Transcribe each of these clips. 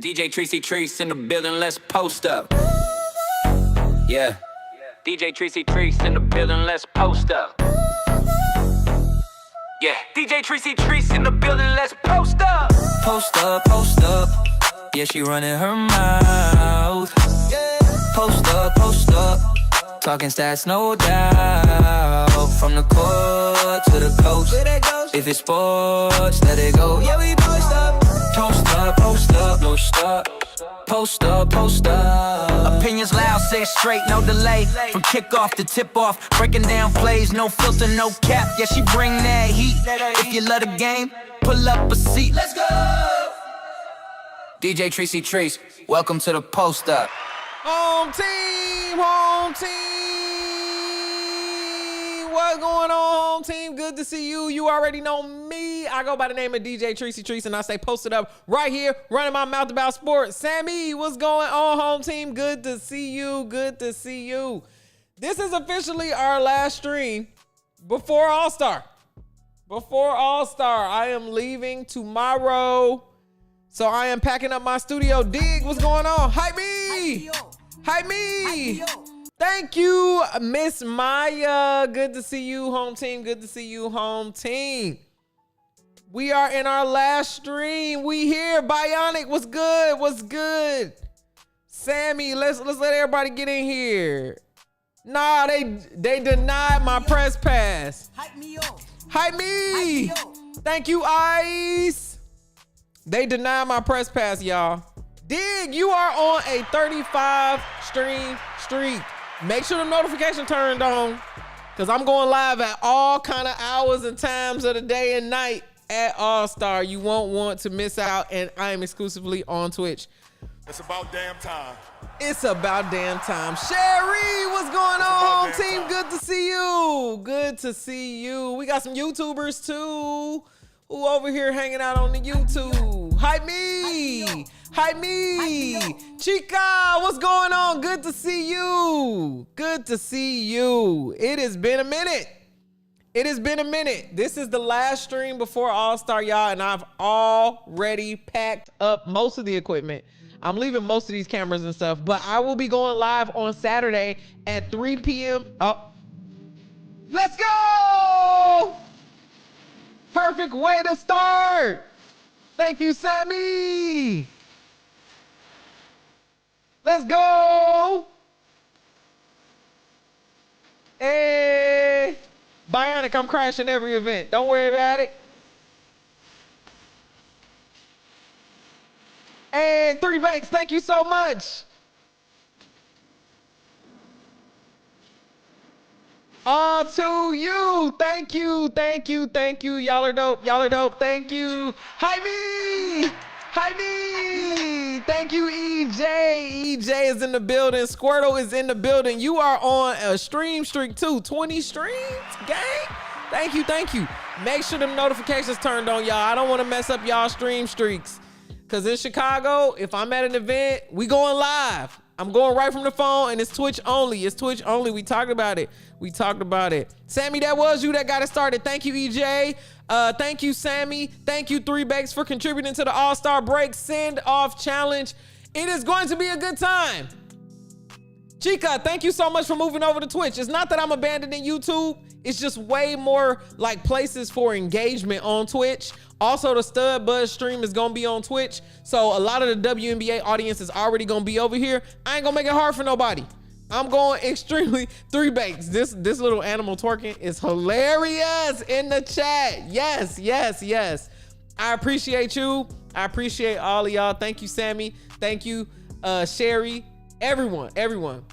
DJ Trice in the building, let's post up. Yeah. DJ Trice in the building, let's post up. Yeah. DJ Trice in the building, let's post up. Post up, post up. Yeah, she running her mouth. Post up. Talking stats, no doubt. From the court to the coast. If it's sports, let it go. Yeah, we post up. Post up, no stop. Post up. Opinions loud, say it straight, no delay. From kickoff to tip-off, breaking down plays, no filter, no cap. Yeah, she bring that heat. If you love the game, pull up a seat. Let's go! DJ Trice, welcome to the post up. Home team. What's going on, home team? Good to see you. You already know me. I go by the name of DJ Trice, and I say post it up right here, running my mouth about sports. Sammy, what's going on, home team? Good to see you. Good to see you. This is officially our last stream before All-Star. I am leaving tomorrow, so I am packing up my studio. Dig, what's going on? Hype me. Thank you, Miss Maya. Good to see you, home team. Good to see you, home team. We are in our last stream. We here. Bionic, what's good? What's good? Sammy, let's let everybody get in here. Nah, they denied my press pass. Hype me. Thank you, Ice. They denied my press pass, y'all. Dig, you are on a 35 stream streak. Make sure the notification turned on, because I'm going live at all kind of hours and times of the day and night at All-Star. You won't want to miss out, and I am exclusively on Twitch. It's about damn time. It's about damn time. Sherry, what's going on, team? Good to see you. Good to see you. We got some YouTubers too who over here hanging out on the YouTube. Hype me. Chica, what's going on? Good to see you. It has been a minute. This is the last stream before All-Star, y'all, and I've already packed up most of the equipment. I'm leaving most of these cameras and stuff, but I will be going live on Saturday at 3 p.m. Oh, let's go! Perfect way to start. Thank you, Sammy. Let's go. Hey, Bionic, I'm crashing every event. Don't worry about it. And 3 Banks, thank you so much. On to you. Thank you. Y'all are dope. Thank you. Hype me. Thank you, EJ. EJ is in the building. Squirtle is in the building. You are on a stream streak too. 20 streams, gang. Thank you. Make sure them notifications turned on, y'all. I don't want to mess up y'all stream streaks. Because in Chicago, if I'm at an event, we going live. I'm going right from the phone, and it's Twitch only. We talked about it. Sammy, that was you that got it started. Thank you, EJ. Thank you, Sammy. Thank you, 3 Bakes, for contributing to the All-Star Break Send-Off Challenge. It is going to be a good time. Chica, thank you so much for moving over to Twitch. It's not that I'm abandoning YouTube. It's just way more like places for engagement on Twitch. Also, the Stud Buzz stream is gonna be on Twitch. So a lot of the WNBA audience is already gonna be over here. I ain't gonna make it hard for nobody. I'm going extremely 3 Bakes. This little animal twerking is hilarious in the chat. Yes. I appreciate you. I appreciate all of y'all. Thank you, Sammy. Thank you, Sherry. Everyone.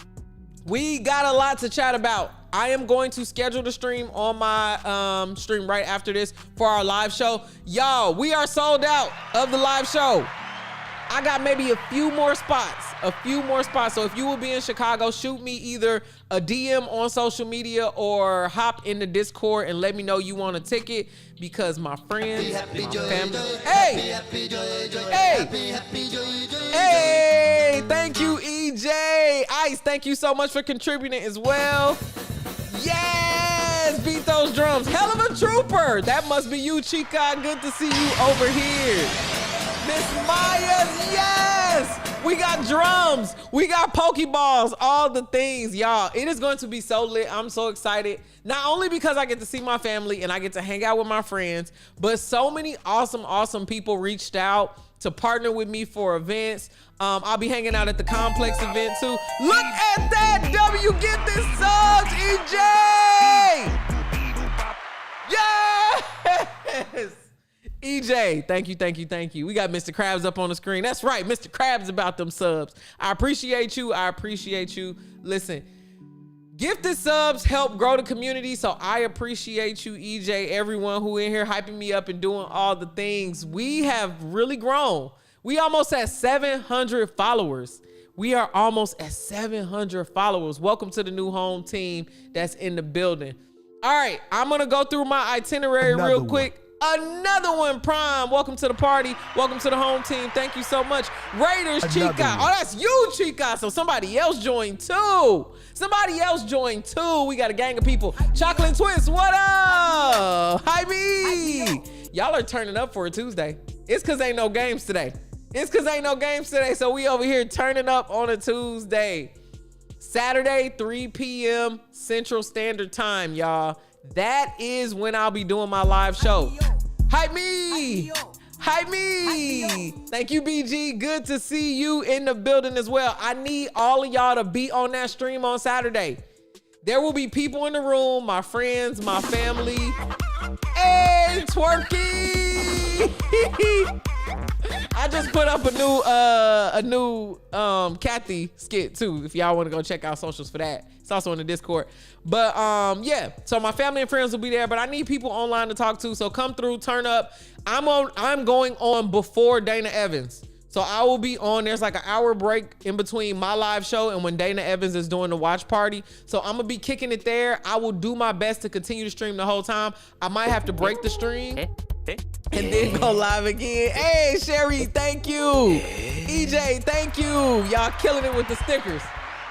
We got a lot to chat about. I am going to schedule the stream on my stream right after this for our live show. Y'all, we are sold out of the live show. I got maybe a few more spots. So if you will be in Chicago, shoot me either a DM on social media or hop in the Discord and let me know you want a ticket, because my friends and my family. Hey, thank you, EJ. Ice, thank you so much for contributing as well. Yes, beat those drums. Hell of a trooper. That must be you, Chica. Good to see you over here. Miss Myers, yes. We got drums. We got Pokeballs. All the things, y'all. It is going to be so lit. I'm so excited. Not only because I get to see my family and I get to hang out with my friends, but so many awesome people reached out to partner with me for events. I'll be hanging out at the Complex event too. Look at that W, get this subs, EJ! Yes! EJ, thank you. We got Mr. Krabs up on the screen. That's right, Mr. Krabs about them subs. I appreciate you. Listen, gifted subs help grow the community, so I appreciate you, EJ, everyone who in here hyping me up and doing all the things. We have really grown. We almost at 700 followers. We are almost at 700 followers. Welcome to the new home team that's in the building. All right, I'm gonna go through my itinerary real quick. Another one, Prime. Welcome to the party. Welcome to the home team. Thank you so much. Raiders, Chica. Oh, that's you, Chica. So somebody else joined too. We got a gang of people. Chocolate Twist, what up? Hi, me. Y'all are turning up for a Tuesday. It's because ain't no games today. So we over here turning up on a Tuesday. Saturday, 3 p.m. Central Standard Time, y'all. That is when I'll be doing my live show. Hi, me. Thank you, BG. Good to see you in the building as well. I need all of y'all to be on that stream on Saturday. There will be people in the room, my friends, my family. Hey, twerky. I just put up a new Kathy skit too. If y'all want to go check out socials for that. It's also in the Discord. But yeah, so my family and friends will be there, but I need people online to talk to. So come through, turn up. I'm going on before Dana Evans. So I will be on. There's like an hour break in between my live show and when Dana Evans is doing the watch party. So I'm gonna be kicking it there. I will do my best to continue to stream the whole time. I might have to break the stream and then go live again. Hey, Sherry, thank you. EJ, thank you. Y'all killing it with the stickers.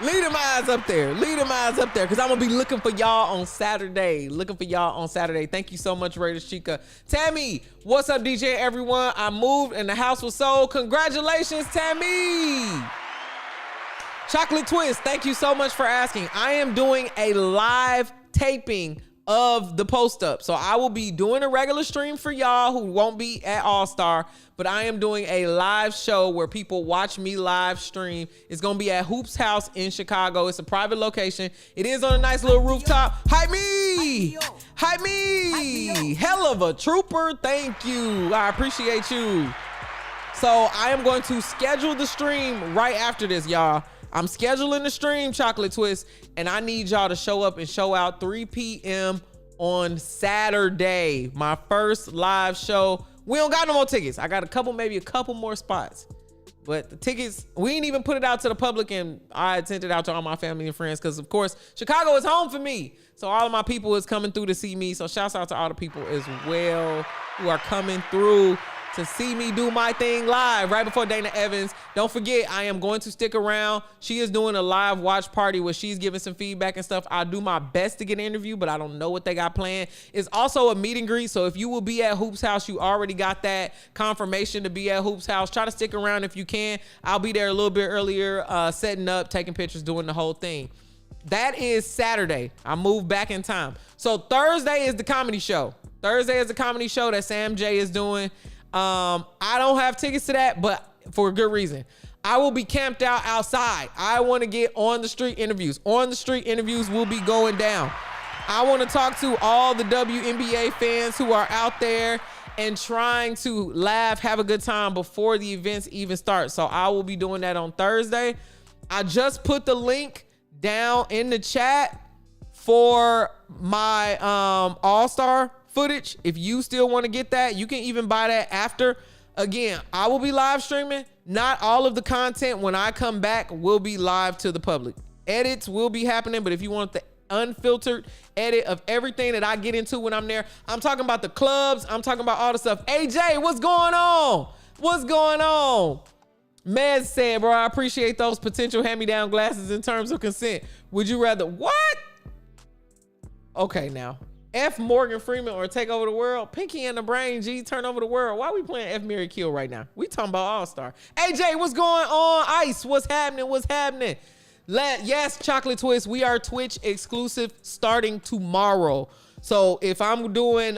Leave them eyes up there, because I'm gonna be looking for y'all on Saturday. Thank you so much, Raiders Chica. Tammy, what's up, DJ, everyone? I moved and the house was sold. Congratulations, Tammy. Chocolate Twist, thank you so much for asking. I am doing a live taping of the post up. So I will be doing a regular stream for y'all who won't be at All-Star, but I am doing a live show where people watch me live stream. It's gonna be at Hoop's house in Chicago. It's a private location. It is on a nice little rooftop. Hi, me. Hell of a trooper. Thank you. I appreciate you. So I am going to schedule the stream right after this, y'all. I'm scheduling the stream, Chocolate Twist, and I need y'all to show up and show out 3 p.m. on Saturday. My first live show. We don't got no more tickets. I got maybe a couple more spots. But the tickets, we ain't even put it out to the public, and I sent it out to all my family and friends because, of course, Chicago is home for me. So all of my people is coming through to see me. So shouts out to all the people as well who are coming through to see me do my thing live right before Dana Evans. Don't forget, I am going to stick around. She is doing a live watch party where she's giving some feedback and stuff. I'll do my best to get an interview, but I don't know what they got planned. It's also a meet and greet, so if you will be at Hoop's house, you already got that confirmation to be at Hoop's house. Try to stick around if you can. I'll be there a little bit earlier, setting up, taking pictures, doing the whole thing. That is Saturday. I moved back in time. So Thursday is the comedy show. That Sam J is doing. I don't have tickets to that, but for a good reason. I will be camped out outside. I want to get on the street interviews. Will be going down. I want to talk to all the WNBA fans who are out there and trying to laugh, have a good time before the events even start. So I will be doing that on Thursday. I just put the link down in the chat for my All-Star footage. If you still want to get that, you can even buy that after. Again, I will be live streaming. Not all of the content when I come back will be live to the public. Edits will be happening, but if you want the unfiltered edit of everything that I get into when I'm there, I'm talking about the clubs, I'm talking about all the stuff. AJ, what's going on? Mez said, bro, I appreciate those potential hand-me-down glasses in terms of consent. Would you rather what? Okay, now F Morgan Freeman or take over the world. Pinky and the Brain, G, turn over the world. Why we playing F Marry Kill right now? We talking about All-Star. AJ, what's going on? Ice, what's happening? What's happening? Yes, Chocolate Twist, we are Twitch exclusive starting tomorrow. So if I'm doing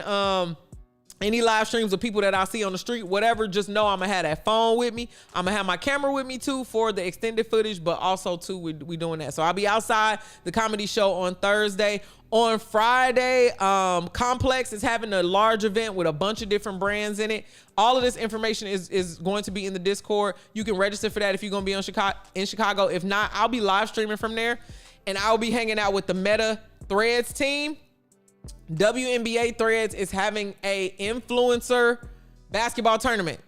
any live streams of people that I see on the street, whatever, just know I'm gonna have that phone with me. I'm gonna have my camera with me too for the extended footage, but also too, we doing that. So I'll be outside the comedy show on Thursday. On Friday, Complex is having a large event with a bunch of different brands in it. All of this information is going to be in the Discord. You can register for that if you're gonna be in Chicago. If not, I'll be live streaming from there, and I'll be hanging out with the Meta Threads team. WNBA Threads is having a influencer basketball tournament.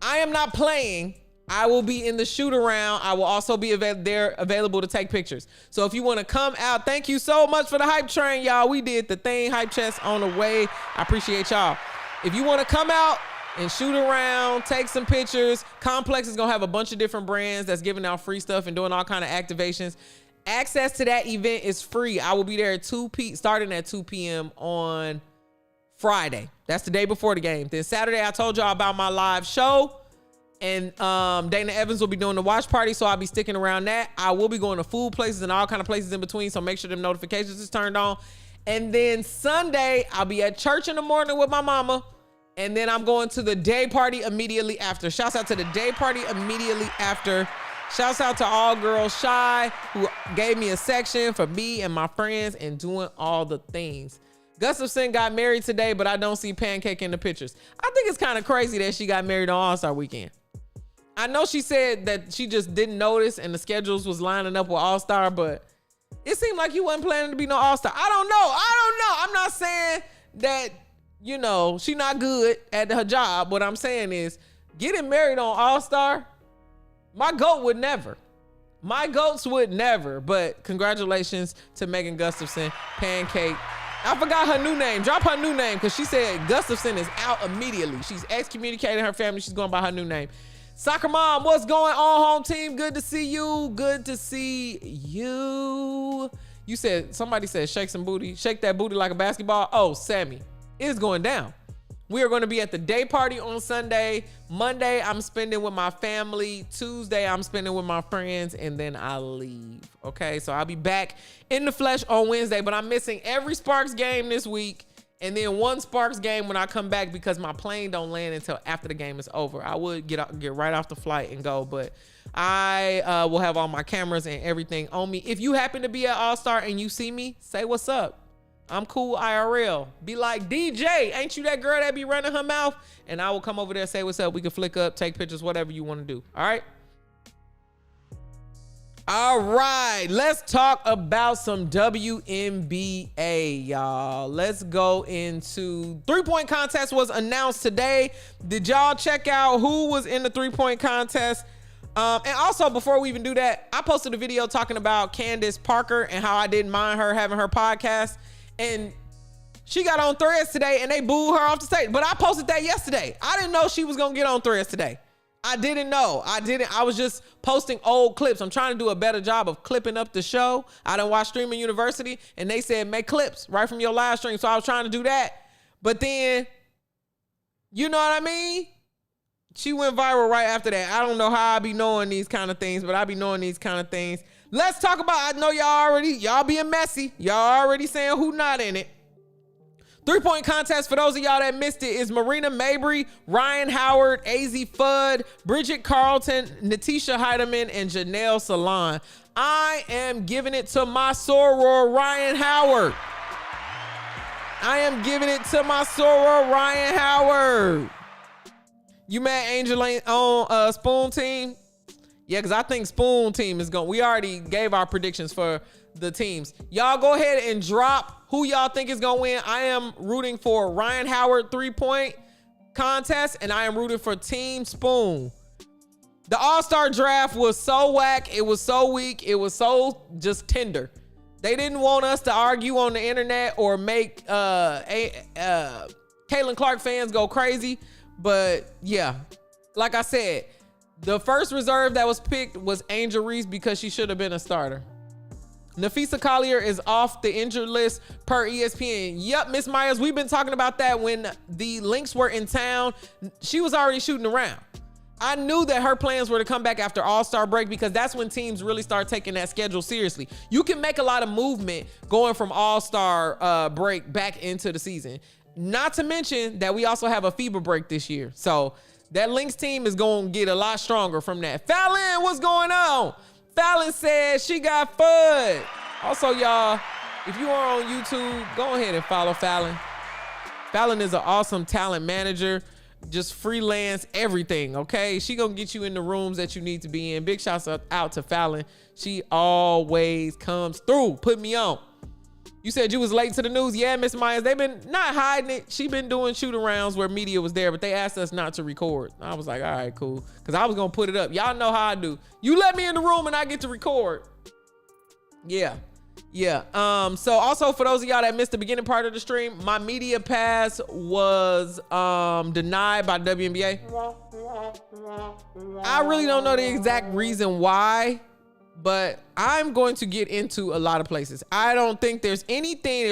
I am not playing. I will be in the shoot around. I will also be available to take pictures. So if you want to come out, thank you so much for the hype train, y'all. We did the thing, hype chest on the way. I appreciate y'all. If you want to come out and shoot around, take some pictures, Complex is going to have a bunch of different brands that's giving out free stuff and doing all kind of activations. Access to that event is free. I will be there at starting at 2 p.m. on Friday. That's the day before the game. Then Saturday, I told y'all about my live show. And Dana Evans will be doing the watch party, so I'll be sticking around that. I will be going to food places and all kind of places in between, so make sure them notifications is turned on. And then Sunday, I'll be at church in the morning with my mama, and then I'm going to the day party immediately after. Shouts out to the day party immediately after. Shouts out to All Girls Shy, who gave me a section for me and my friends and doing all the things. Gustafson got married today, but I don't see Pancake in the pictures. I think it's kind of crazy that she got married on All-Star weekend. I know she said that she just didn't notice and the schedules was lining up with All-Star, but it seemed like you wasn't planning to be no All-Star. I don't know. I'm not saying that, you know, she not good at her job. What I'm saying is getting married on All-Star, my goat would never. My goats would never, but congratulations to Megan Gustafson, Pancake. I forgot her new name. Drop her new name because she said Gustafson is out immediately. She's excommunicating her family. She's going by her new name. Soccer Mom, what's going on, home team? Good to see you. Good to see you. You said, somebody said shake some booty. Shake that booty like a basketball. Oh, Sammy, it is going down. We are going to be at the day party on Sunday. Monday, I'm spending with my family. Tuesday, I'm spending with my friends, and then I'll leave. Okay, so I'll be back in the flesh on Wednesday, but I'm missing every Sparks game this week. And then one Sparks game when I come back because my plane don't land until after the game is over. I would get right off the flight and go, but I will have all my cameras and everything on me. If you happen to be at All-Star and you see me, say what's up. I'm cool IRL. Be like, DJ, ain't you that girl that be running her mouth? And I will come over there, say what's up. We can flick up, take pictures, whatever you want to do. All right? All right, let's talk about some WNBA, y'all. Let's go into three-point contest was announced today. Did y'all check out who was in the three-point contest? And also, before we even do that, I posted a video talking about Candace Parker and how I didn't mind her having her podcast. And she got on Threads today and they booed her off the stage. But I posted that yesterday. I didn't know she was going to get on Threads today. I didn't know. I was just posting old clips. I'm trying to do a better job of clipping up the show. I done watched Streaming University and they said make clips right from your live stream. So I was trying to do that. But then, you know what I mean? She went viral right after that. I don't know how I be knowing these kind of things, but I be knowing these kind of things. Let's talk about, I know y'all being messy. Y'all already saying who not in it. Three-point contest, for those of y'all that missed it, is Marina Mabry, Ryan Howard, AZ Fudd, Bridget Carlton, Natisha Heidemann, and Janelle Salon. I am giving it to my soror, Ryan Howard. I am giving it to my soror, Ryan Howard. You mad Angel ain't on Spoon team? Yeah, because I think Spoon team is going. We already gave our predictions for the teams. Y'all go ahead and drop who y'all think is going to win. I am rooting for Ryan Howard three-point contest, and I am rooting for Team Spoon. The All-Star draft was so whack. It was so weak. It was so just tender. They didn't want us to argue on the internet or make Caitlin Clark fans go crazy. But yeah, like I said, the first reserve that was picked was Angel Reese because she should have been a starter. Nafisa Collier is off the injured list per ESPN. Yep, Miss Myers, we've been talking about that when the Lynx were in town. She was already shooting around. I knew that her plans were to come back after All-Star break because that's when teams really start taking that schedule seriously. You can make a lot of movement going from All-Star break back into the season. Not to mention that we also have a FIBA break this year. So that Lynx team is going to get a lot stronger from that. Fallon, what's going on? Fallon says she got FUD. Also, y'all, if you are on YouTube, go ahead and follow Fallon. Fallon is an awesome talent manager. Just freelance everything, okay? She gonna get you in the rooms that you need to be in. Big shouts out to Fallon. She always comes through. Put me on. You said you was late to the news. Yeah, Miss Myers, they've been not hiding it. She been doing shoot-arounds where media was there, but they asked us not to record. I was like, all right, cool. Because I was going to put it up. Y'all know how I do. You let me in the room and I get to record. Yeah. So also for those of y'all that missed the beginning part of the stream, my media pass was denied by WNBA. I really don't know the exact reason why, but I'm going to get into a lot of places. I don't think there's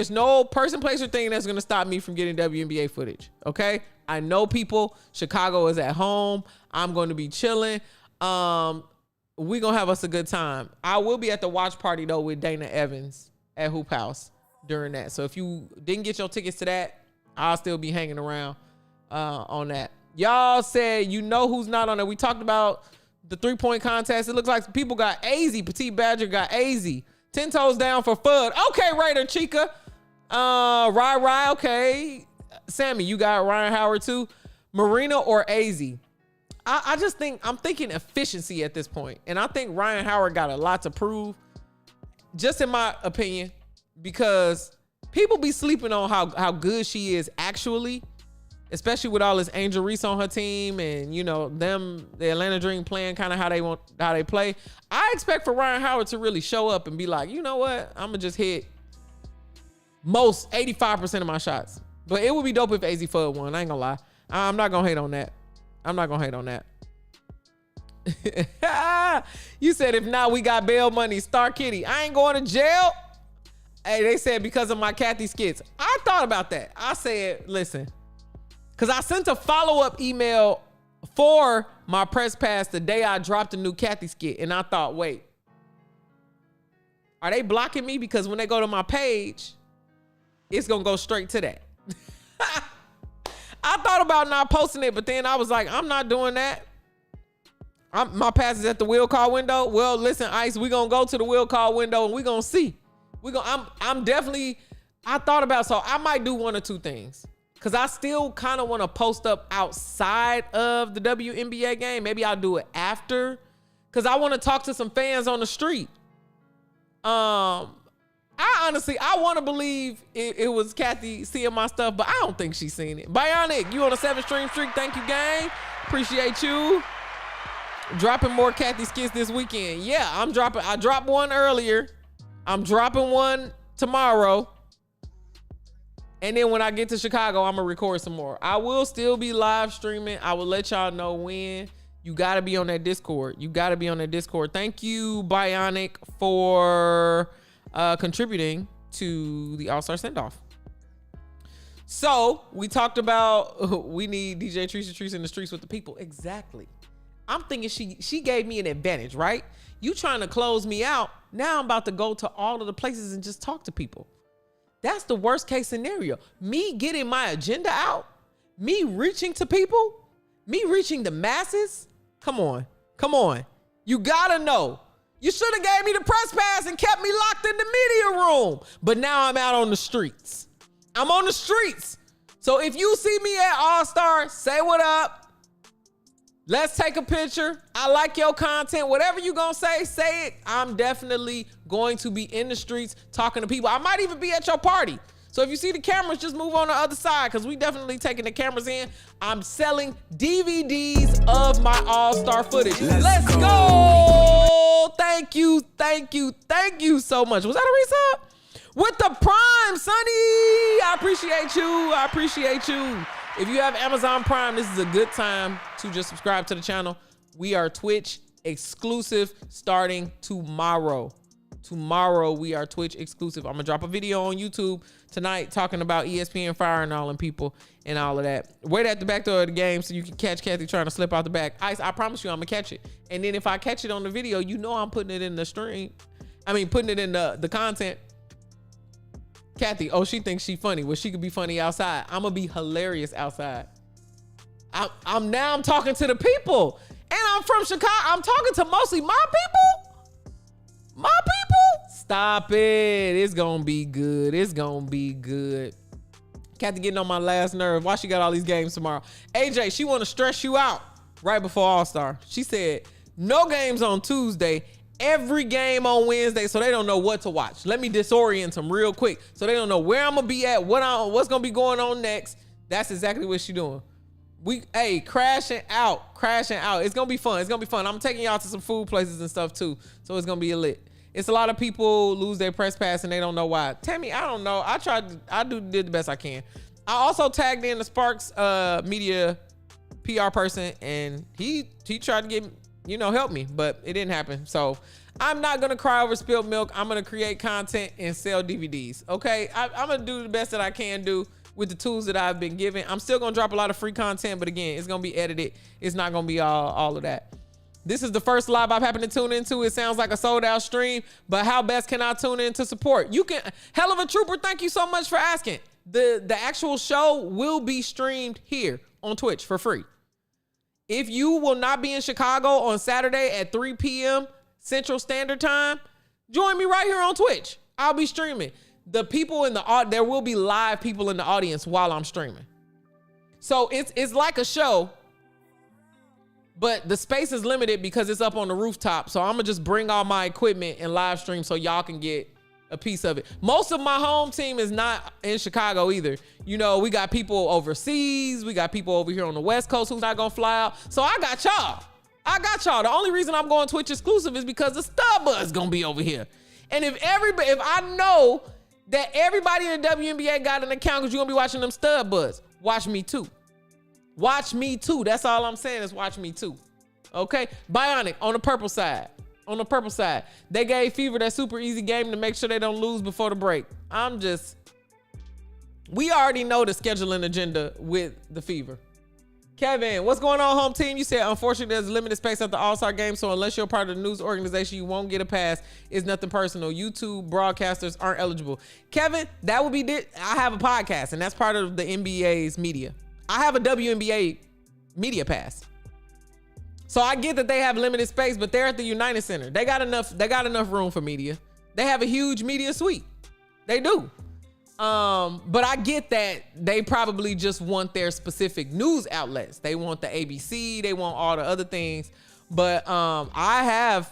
no person, place, or thing that's going to stop me from getting WNBA footage, okay? I know people. Chicago is at home. I'm going to be chilling. We going to have us a good time. I will be at the watch party, though, with Dana Evans at Hoop House during that. So if you didn't get your tickets to that, I'll still be hanging around on that. Y'all said you know who's not on it. We talked about the 3-point contest. It looks like people got AZ. Petite Badger got AZ. 10 toes down for FUD. Okay, Raider Chica. Rai, okay. Sammy, you got Ryan Howard too. Marina or AZ? I just think, I'm thinking efficiency at this point. And I think Ryan Howard got a lot to prove, just in my opinion, because people be sleeping on how good she is actually, especially with all this Angel Reese on her team and, you know, the Atlanta Dream playing kind of how they play. I expect for Ryan Howard to really show up and be like, you know what? I'm going to just hit 85% of my shots. But it would be dope if AZ FUD won. I ain't going to lie. I'm not going to hate on that. You said if not, we got bail money. Star Kitty. I ain't going to jail. Hey, they said because of my Kathy skits. I thought about that. I said, listen. Because I sent a follow-up email for my press pass the day I dropped a new Kathy skit. And I thought, wait, are they blocking me? Because when they go to my page, it's going to go straight to that. I thought about not posting it, but then I was like, I'm not doing that. My pass is at the will call window. Well, listen, Ice, we're going to go to the will call window and we're going to see. I'm definitely, I thought about, so I might do one or two things. Because I still kind of want to post up outside of the WNBA game. Maybe I'll do it after. Because I want to talk to some fans on the street. I want to believe it was Kathy seeing my stuff, but I don't think she's seen it. Bionic, you on a 7-stream streak. Thank you, gang. Appreciate you. Dropping more Kathy skits this weekend. Yeah, I dropped one earlier. I'm dropping one tomorrow. And then when I get to Chicago, I'm going to record some more. I will still be live streaming. I will let y'all know when. You got to be on that Discord. Thank you, Bionic, for contributing to the All-Star Send-Off. So we talked about we need DJ Trice in the streets with the people. Exactly. I'm thinking she gave me an advantage, right? You trying to close me out. Now I'm about to go to all of the places and just talk to people. That's the worst case scenario. Me getting my agenda out, me reaching to people, me reaching the masses. Come on. You gotta know. You should have gave me the press pass and kept me locked in the media room. But now I'm out on the streets. I'm on the streets. So if you see me at All-Star, say what up. Let's take a picture. I like your content. Whatever you gonna say it. I'm definitely going to be in the streets talking to people. I might even be at your party. So if you see the cameras, just move on the other side because we definitely taking the cameras in. I'm selling DVDs of my All-Star footage. Let's go. Thank you so much. Was that a resub? With the Prime, Sonny. I appreciate you. If you have Amazon Prime, this is a good time to just subscribe to the channel. We are Twitch exclusive starting tomorrow. Tomorrow we are Twitch exclusive. I'm gonna drop a video on YouTube tonight talking about ESPN firing all them people and all of that. Wait at the back door of the game so you can catch Kathy trying to slip out the back. Ice, I promise you I'm gonna catch it. And then if I catch it on the video, you know I'm putting it in the stream. I mean, putting it in the content. Kathy, oh, she thinks she funny. Well, she could be funny outside. I'm gonna be hilarious outside. I'm talking to the people, and I'm from Chicago. I'm talking to mostly my people. My people. Stop it. It's gonna be good. It's gonna be good. Kathy getting on my last nerve. Why she got all these games tomorrow? AJ, she want to stress you out right before All-Star. She said no games on Tuesday. Every game on Wednesday, so they don't know what to watch. Let me disorient them real quick, so they don't know where I'm gonna be at, what's gonna be going on next. That's exactly what she doing. Crashing out. It's gonna be fun. I'm taking y'all to some food places and stuff too, so it's gonna be lit. It's a lot of people lose their press pass and they don't know why. Tammy, I don't know. Did the best I can. I also tagged in the Sparks media PR person, and he tried to get help me, but it didn't happen. So I'm not gonna cry over spilled milk. I'm gonna create content and sell DVDs. Okay, I'm gonna do the best that I can do with the tools that I've been given. I'm still gonna drop a lot of free content, but again, it's gonna be edited. It's not gonna be all of that. This is the first live I've happened to tune into. It sounds like a sold out stream, but how best can I tune in to support? You can. Hell of a trooper, thank you so much for asking. The actual show will be streamed here on Twitch for free. If you will not be in Chicago on Saturday at 3 p.m. Central Standard Time, join me right here on Twitch. I'll be streaming. The people there will be live people in the audience while I'm streaming. So it's like a show, but the space is limited because it's up on the rooftop. So I'm gonna just bring all my equipment and live stream so y'all can get a piece of it. Most of my home team is not in Chicago either. We got people overseas. We got people over here on the West Coast who's not gonna fly out. So I got y'all. The only reason I'm going Twitch exclusive is because the Stubba is gonna be over here. And if I know that everybody in the WNBA got an account because you're gonna be watching them stud buds, watch me too. Watch me too. That's all I'm saying is watch me too. Okay? Bionic on the purple side. They gave Fever that super easy game to make sure they don't lose before the break. We already know the scheduling agenda with the Fever. Kevin, what's going on, home team? You said, unfortunately, there's limited space at the All-Star Game, so unless you're part of the news organization, you won't get a pass. It's nothing personal. YouTube broadcasters aren't eligible. Kevin, that would be I have a podcast, and that's part of the NBA's media. I have a WNBA media pass. So I get that they have limited space, but they're at the United Center. They got enough room for media. They have a huge media suite. They do. But I get that they probably just want their specific news outlets. They want the ABC, they want all the other things. But I have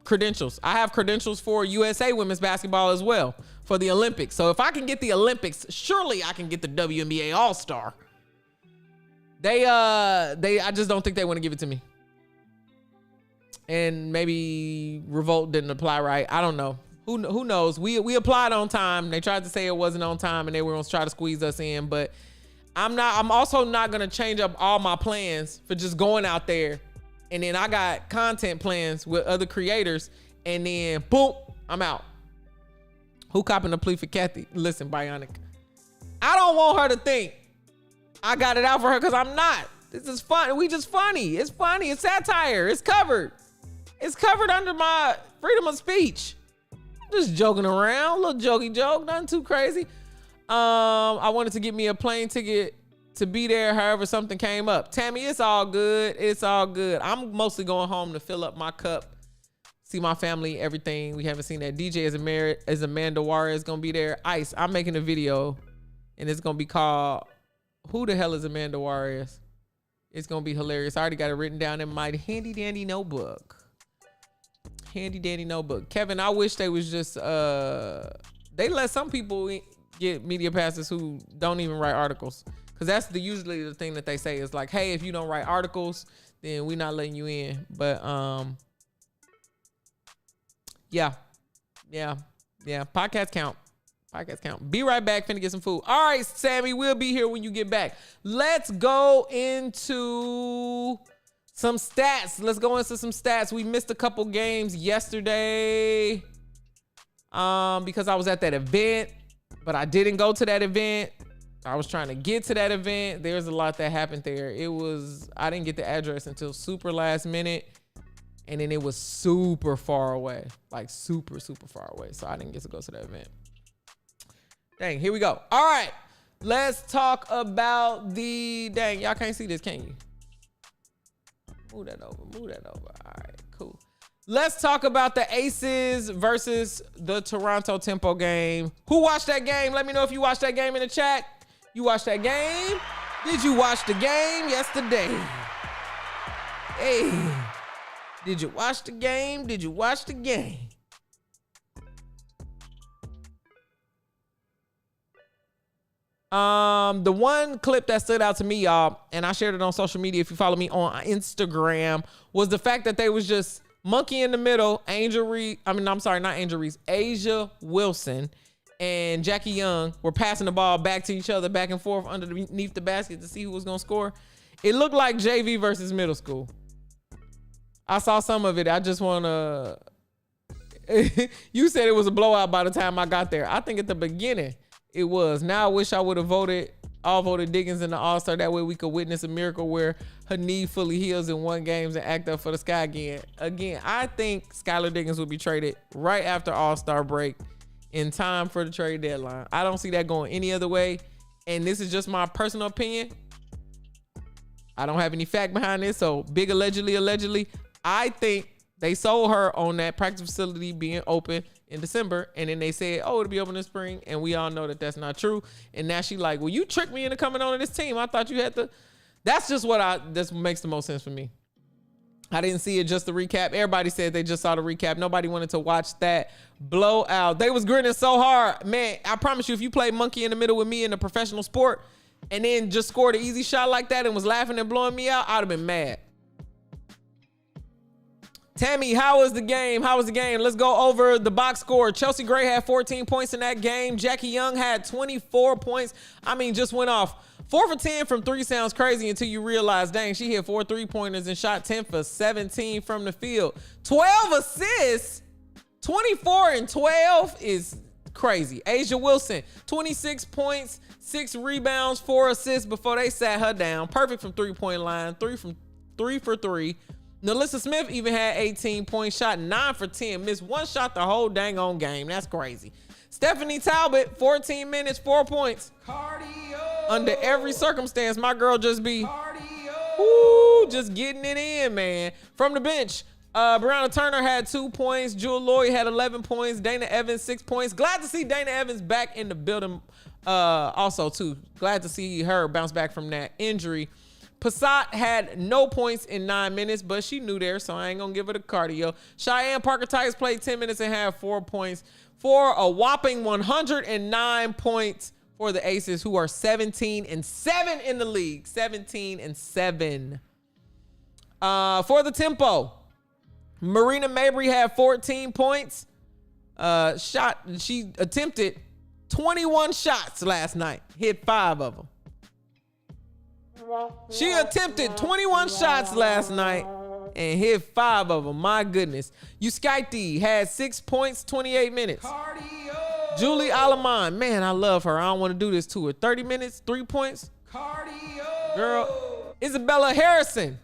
credentials. I have credentials for USA women's basketball as well for the Olympics. So if I can get the Olympics, surely I can get the WNBA All-Star. I just don't think they want to give it to me. And maybe Revolt didn't apply right. I don't know. Who knows? We applied on time. They tried to say it wasn't on time and they were going to try to squeeze us in, but I'm also not going to change up all my plans for just going out there. And then I got content plans with other creators and then boom, I'm out. Who copping a plea for Kathy? Listen, Bionic. I don't want her to think I got it out for her because I'm not. This is fun. We just funny. It's funny. It's satire. It's covered. It's covered under my freedom of speech. Just joking around, little jokey joke, nothing too crazy. I wanted to get me a plane ticket to be there. However, something came up. Tammy, it's all good. It's all good. I'm mostly going home to fill up my cup, see my family, everything. We haven't seen that. DJ is Amanda Juarez gonna be there. Ice, I'm making a video, and it's gonna be called "Who the hell is Amanda Juarez?" It's gonna be hilarious. I already got it written down in my handy dandy notebook. Kevin, I wish they was just they let some people get media passes who don't even write articles, because that's usually the thing that they say is like, hey, if you don't write articles, then we're not letting you in. But yeah, podcast count. Be right back, finna get some food. All right, Sammy, we'll be here when you get back. Let's go into some stats. We missed a couple games yesterday. because I was at that event, but I didn't go to that event. I was trying to get to that event. There's a lot that happened there. I didn't get the address until super last minute. And then it was super far away, like super, super far away. So I didn't get to go to that event. Dang, here we go. All right, let's talk about dang, y'all can't see this, can you? Move that over. All right, cool. Let's talk about the Aces versus the Toronto Tempo game. Who watched that game? Let me know if you watched that game in the chat. You watched that game? Did you watch the game yesterday? Hey, did you watch the game? Did you watch the game? The one clip that stood out to me, y'all, and I shared it on social media if you follow me on Instagram, was the fact that they was just monkey in the middle, Asia Wilson and Jackie Young were passing the ball back to each other, back and forth underneath the basket to see who was gonna score. It looked like JV versus middle school. I saw some of it. I just wanna, you said it was a blowout by the time I got there. I think at the beginning it was. Now I wish I would have voted Diggins in the All-Star. That way we could witness a miracle where her knee fully heals in one game and act up for the Sky again. Again, I think Skylar Diggins will be traded right after All-Star break in time for the trade deadline. I don't see that going any other way. And this is just my personal opinion. I don't have any fact behind this. So big allegedly, I think they sold her on that practice facility being open in December, and then they said, oh, it'll be open in spring, and we all know that that's not true. And now she like, well, you tricked me into coming on to this team. I thought you had to. That's just this makes the most sense for me. I didn't see it, just the recap. Everybody said they just saw the recap. Nobody wanted to watch that blowout. They was grinning so hard. Man, I promise you, if you played monkey in the middle with me in a professional sport and then just scored an easy shot like that and was laughing and blowing me out, I'd have been mad. Tammy, how was the game? Let's go over the box score. Chelsea Gray had 14 points in that game. Jackie Young had 24 points. Just went off. 4 for 10 from 3 sounds crazy until you realize, dang, she hit 4 3-pointers and shot 10 for 17 from the field. 12 assists, 24 and 12 is crazy. Asia Wilson, 26 points, 6 rebounds, 4 assists before they sat her down. Perfect from 3-point line, 3 for 3. Nalissa Smith even had 18 points, shot 9 for 10, missed 1 shot the whole dang on game. That's crazy. Stephanie Talbot, 14 minutes, 4 points. Cardio. Under every circumstance, my girl just be just getting it in, man. From the bench, Brianna Turner had 2 points. Jewel Lloyd had 11 points. Dana Evans, 6 points. Glad to see Dana Evans back in the building also, too. Glad to see her bounce back from that injury. Passat had no points in 9 minutes, but she knew there, so I ain't gonna give her the cardio. Cheyenne Parker Tice played 10 minutes and had 4 points for a whopping 109 points for the Aces, who are 17-7 in the league. 17-7. For the Tempo, Marina Mabry had 14 points. She attempted 21 shots last night, hit 5 of them. She attempted 21 shots last night and hit 5 of them. My goodness. Uskaiti had 6 points, 28 minutes. Cardio. Julie Alaman, man, I love her. I don't want to do this to her. 30 minutes, 3 points. Cardio. Girl. Isabella Harrison,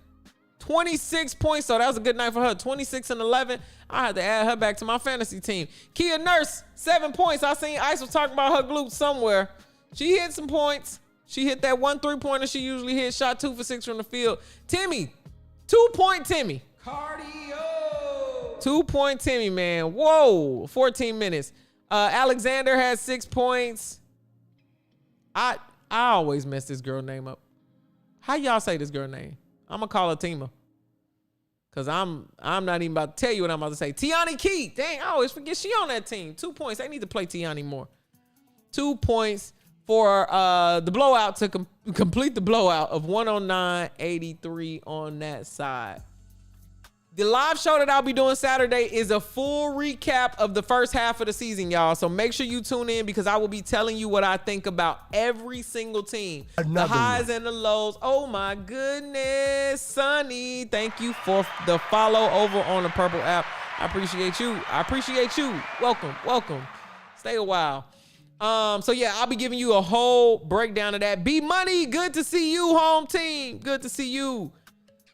26 points. So that was a good night for her. 26-11. I had to add her back to my fantasy team. Kia Nurse, 7 points. I seen Ice was talking about her glutes somewhere. She hit some points. She hit that 1 3-pointer she usually hits, shot 2 for 6 from the field. Timmy, 2-point Timmy. Cardio. 2-point Timmy, man. Whoa, 14 minutes. Alexander had 6 points. I always mess this girl name up. How y'all say this girl name? I'm gonna call her Tima. Cause I'm not even about to tell you what I'm about to say. Tiani Key. Dang, I always forget she on that team. 2 points. They need to play Tiani more. 2 points for the blowout to complete the blowout of 109-83 on that side. The live show that I'll be doing Saturday is a full recap of the first half of the season, y'all. So make sure you tune in because I will be telling you what I think about every single team. The highs and the lows. Oh my goodness, Sonny. Thank you for the follow over on the Purple app. I appreciate you. I appreciate you. Welcome. Stay a while. So yeah, I'll be giving you a whole breakdown of that. B Money, good to see you, home team. Good to see you.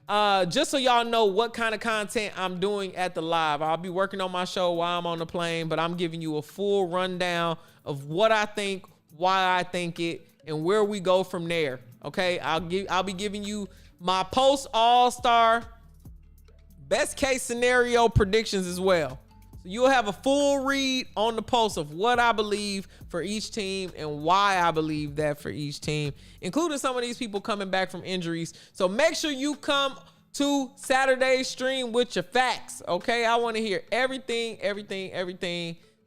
Just so y'all know what kind of content I'm doing at the live. I'll be working on my show while I'm on the plane, but I'm giving you a full rundown of what I think, why I think it, and where we go from there. Okay, I'll be giving you my post All-Star best case scenario predictions as well. So you'll have a full read on the post of what I believe for each team and why I believe that for each team, including some of these people coming back from injuries. So make sure you come to Saturday's stream with your facts, okay? I want to hear everything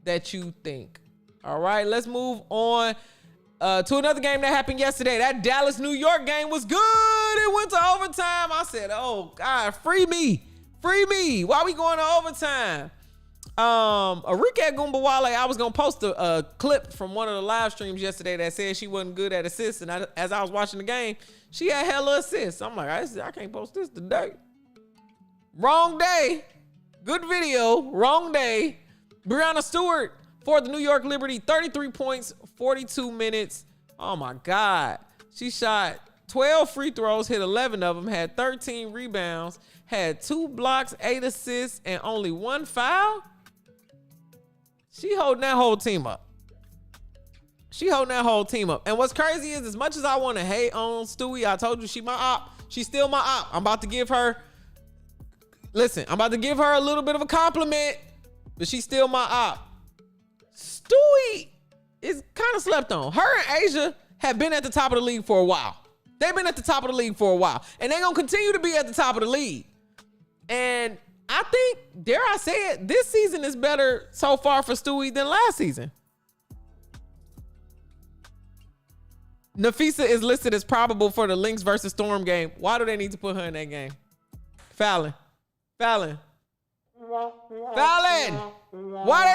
that you think. All right, let's move on to another game that happened yesterday. That Dallas-New York game was good. It went to overtime. I said, oh, God, free me. Why we going to overtime? Arike Gumbawale, I was gonna post a clip from one of the live streams yesterday that said she wasn't good at assists, and as I was watching the game, she had hella assists. I'm like, I can't post this today. Wrong day. Good video. Wrong day. Breanna Stewart for the New York Liberty, 33 points, 42 minutes. Oh my God. She shot 12 free throws, hit 11 of them, had 13 rebounds, had 2 blocks, 8 assists, and only 1 foul. She holding that whole team up. And what's crazy is, as much as I want to hate on Stewie, I told you she my op. She's still my op. I'm about to give her a little bit of a compliment, but she's still my op. Stewie is kind of slept on. Her and Asia have been at the top of the league for a while. They've been at the top of the league for a while, and they're going to continue to be at the top of the league. And I think, dare I say it, this season is better so far for Stewie than last season. Nafisa is listed as probable for the Lynx versus Storm game. Why do they need to put her in that game? Fallon. Why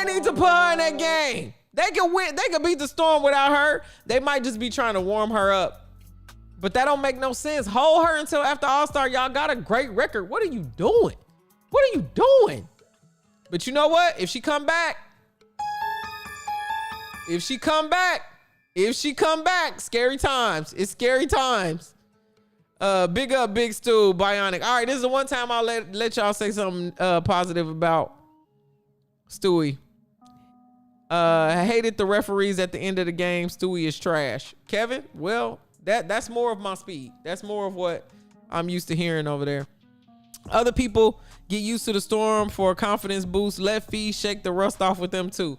they need to put her in that game? They can win. They can beat the Storm without her. They might just be trying to warm her up. But that don't make no sense. Hold her until after All-Star. Y'all got a great record. What are you doing? But you know what? If she come back, scary times. It's scary times. Big up, Big Stu, Bionic. All right, this is the one time I'll let y'all say something positive about Stewie. I hated the referees at the end of the game. Stewie is trash. Kevin, well, that's more of my speed. That's more of what I'm used to hearing over there. Other people get used to the Storm for a confidence boost. Let Fee shake the rust off with them too.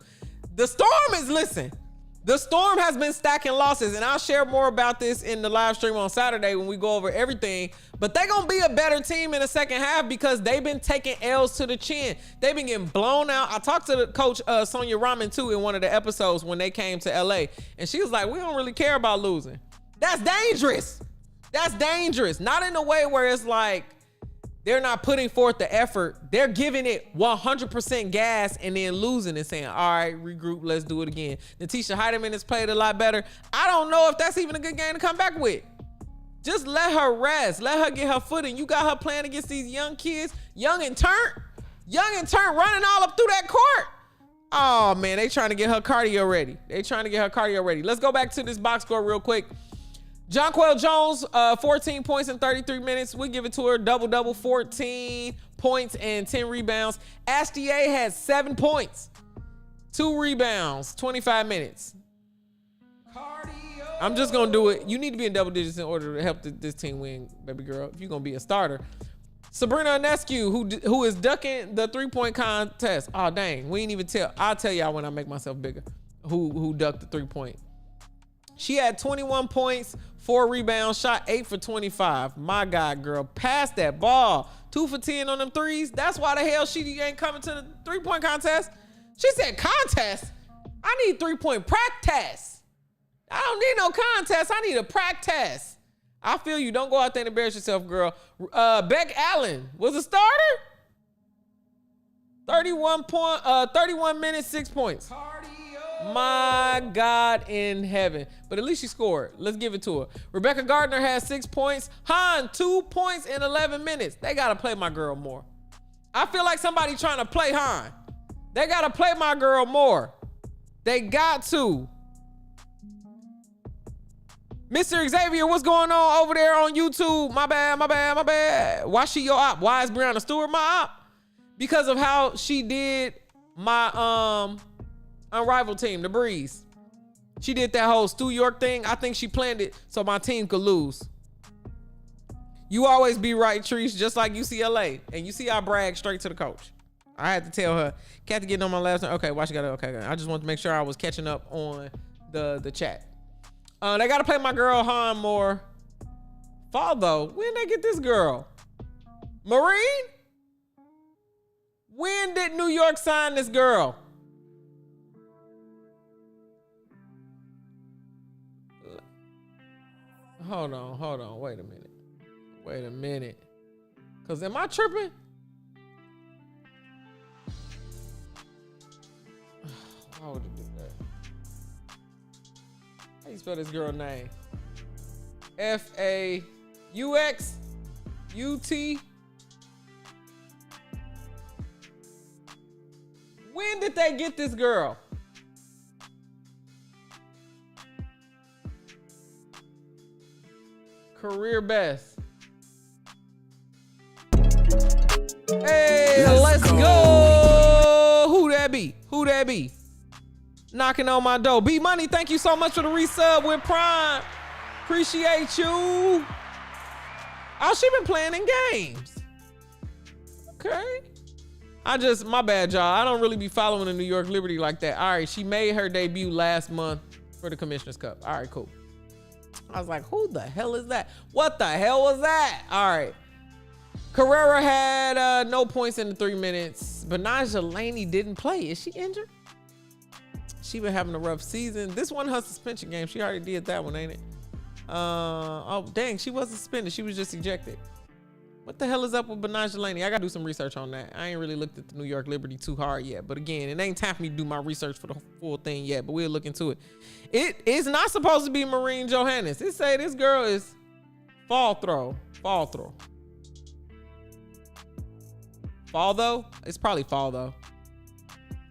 The Storm has been stacking losses, and I'll share more about this in the live stream on Saturday when we go over everything. But they're going to be a better team in the second half because they've been taking L's to the chin. They've been getting blown out. I talked to the coach, Sonia Raman, too, in one of the episodes when they came to LA. And she was like, we don't really care about losing. That's dangerous. Not in a way where it's like they're not putting forth the effort. They're giving it 100% gas and then losing and saying, all right, regroup, let's do it again. Natisha Heidemann has played a lot better. I don't know if that's even a good game to come back with. Just let her rest. Let her get her footing. You got her playing against these young kids, young and turnt, running all up through that court. Oh, man, they trying to get her cardio ready. Let's go back to this box score real quick. Jonquel Jones, 14 points in 33 minutes. We give it to her. Double, 14 points and 10 rebounds. Astier has 7 points, 2 rebounds, 25 minutes. I'm just going to do it. You need to be in double digits in order to help this team win, baby girl, if you're going to be a starter. Sabrina Ionescu, who is ducking the three-point contest. Oh, dang. We ain't even tell. I'll tell y'all when I make myself bigger who ducked the three-point. She had 21 points, 4 rebounds, shot 8 for 25. My God, girl, pass that ball. 2 for 10 on them threes. That's why the hell she ain't coming to the three-point contest. She said contest? I need three-point practice. I don't need no contest. I need a practice. I feel you. Don't go out there and embarrass yourself, girl. Beck Allen was a starter. 31 minutes, 6 points. My God in heaven. But at least she scored. Let's give it to her. Rebecca Gardner has 6 points. Han, 2 points in 11 minutes. They got to play my girl more. I feel like somebody trying to play Han. They got to play my girl more. They got to. Mr. Xavier, what's going on over there on YouTube? My bad. Why she your op? Why is Brianna Stewart my op? Because of how she did my unrivaled team, the Breeze. She did that whole Stu York thing. I think she planned it so my team could lose. You always be right, Trice, just like UCLA. And you see I brag straight to the coach. I had to tell her, Kathy getting on my last name. Okay, why she got it? Okay. I just wanted to make sure I was catching up on the chat. They got to play my girl Han more. Fall though. When they get this girl? Marine? When did New York sign this girl? Hold on. Wait a minute. Cause am I tripping? Why would you do that? How you spell this girl name? Fauxut. When did they get this girl? Career best. Hey, let's go. Who that be? Knocking on my door. B Money, thank you so much for the resub with Prime. Appreciate you. Oh, she been playing in games. Okay. My bad, y'all. I don't really be following the New York Liberty like that. All right, she made her debut last month for the Commissioner's Cup. All right, cool. I was like, who the hell is that? What the hell was that? All right. Carrera had no points in the 3 minutes. Benaja Laney didn't play. Is she injured? She been having a rough season. This one, her suspension game. She already did that one, ain't it? Oh, dang. She wasn't suspended. She was just ejected. What the hell is up with Benaja Laney? I got to do some research on that. I ain't really looked at the New York Liberty too hard yet. But again, it ain't time for me to do my research for the full thing yet. But we'll look into it. It is not supposed to be Marine Johannes. It say this girl is fall throw. Fall though? It's probably fall though.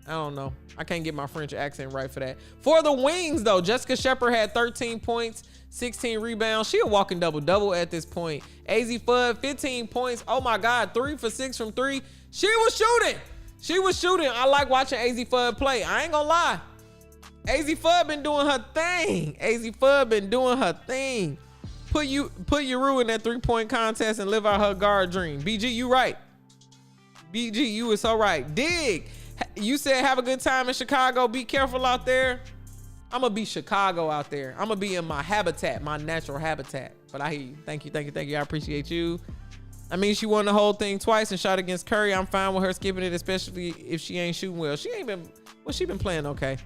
I don't know. I can't get my French accent right for that. For the Wings though, Jessica Shepard had 13 points, 16 rebounds. She a walking double-double at this point. AZ Fudd, 15 points. Oh my God, 3 for 6 from 3. She was shooting. I like watching AZ Fudd play. I ain't gonna lie. AZ Fudd been doing her thing. Put Yuru in that 3-point contest and live out her guard dream. BG, you right. BG, you is so right. Dig. You said have a good time in Chicago. Be careful out there. I'm going to be Chicago out there. I'm going to be in my habitat, my natural habitat. But I hear you. Thank you. I appreciate you. I mean, she won the whole thing twice and shot against Curry. I'm fine with her skipping it, especially if she ain't shooting well. She been playing okay.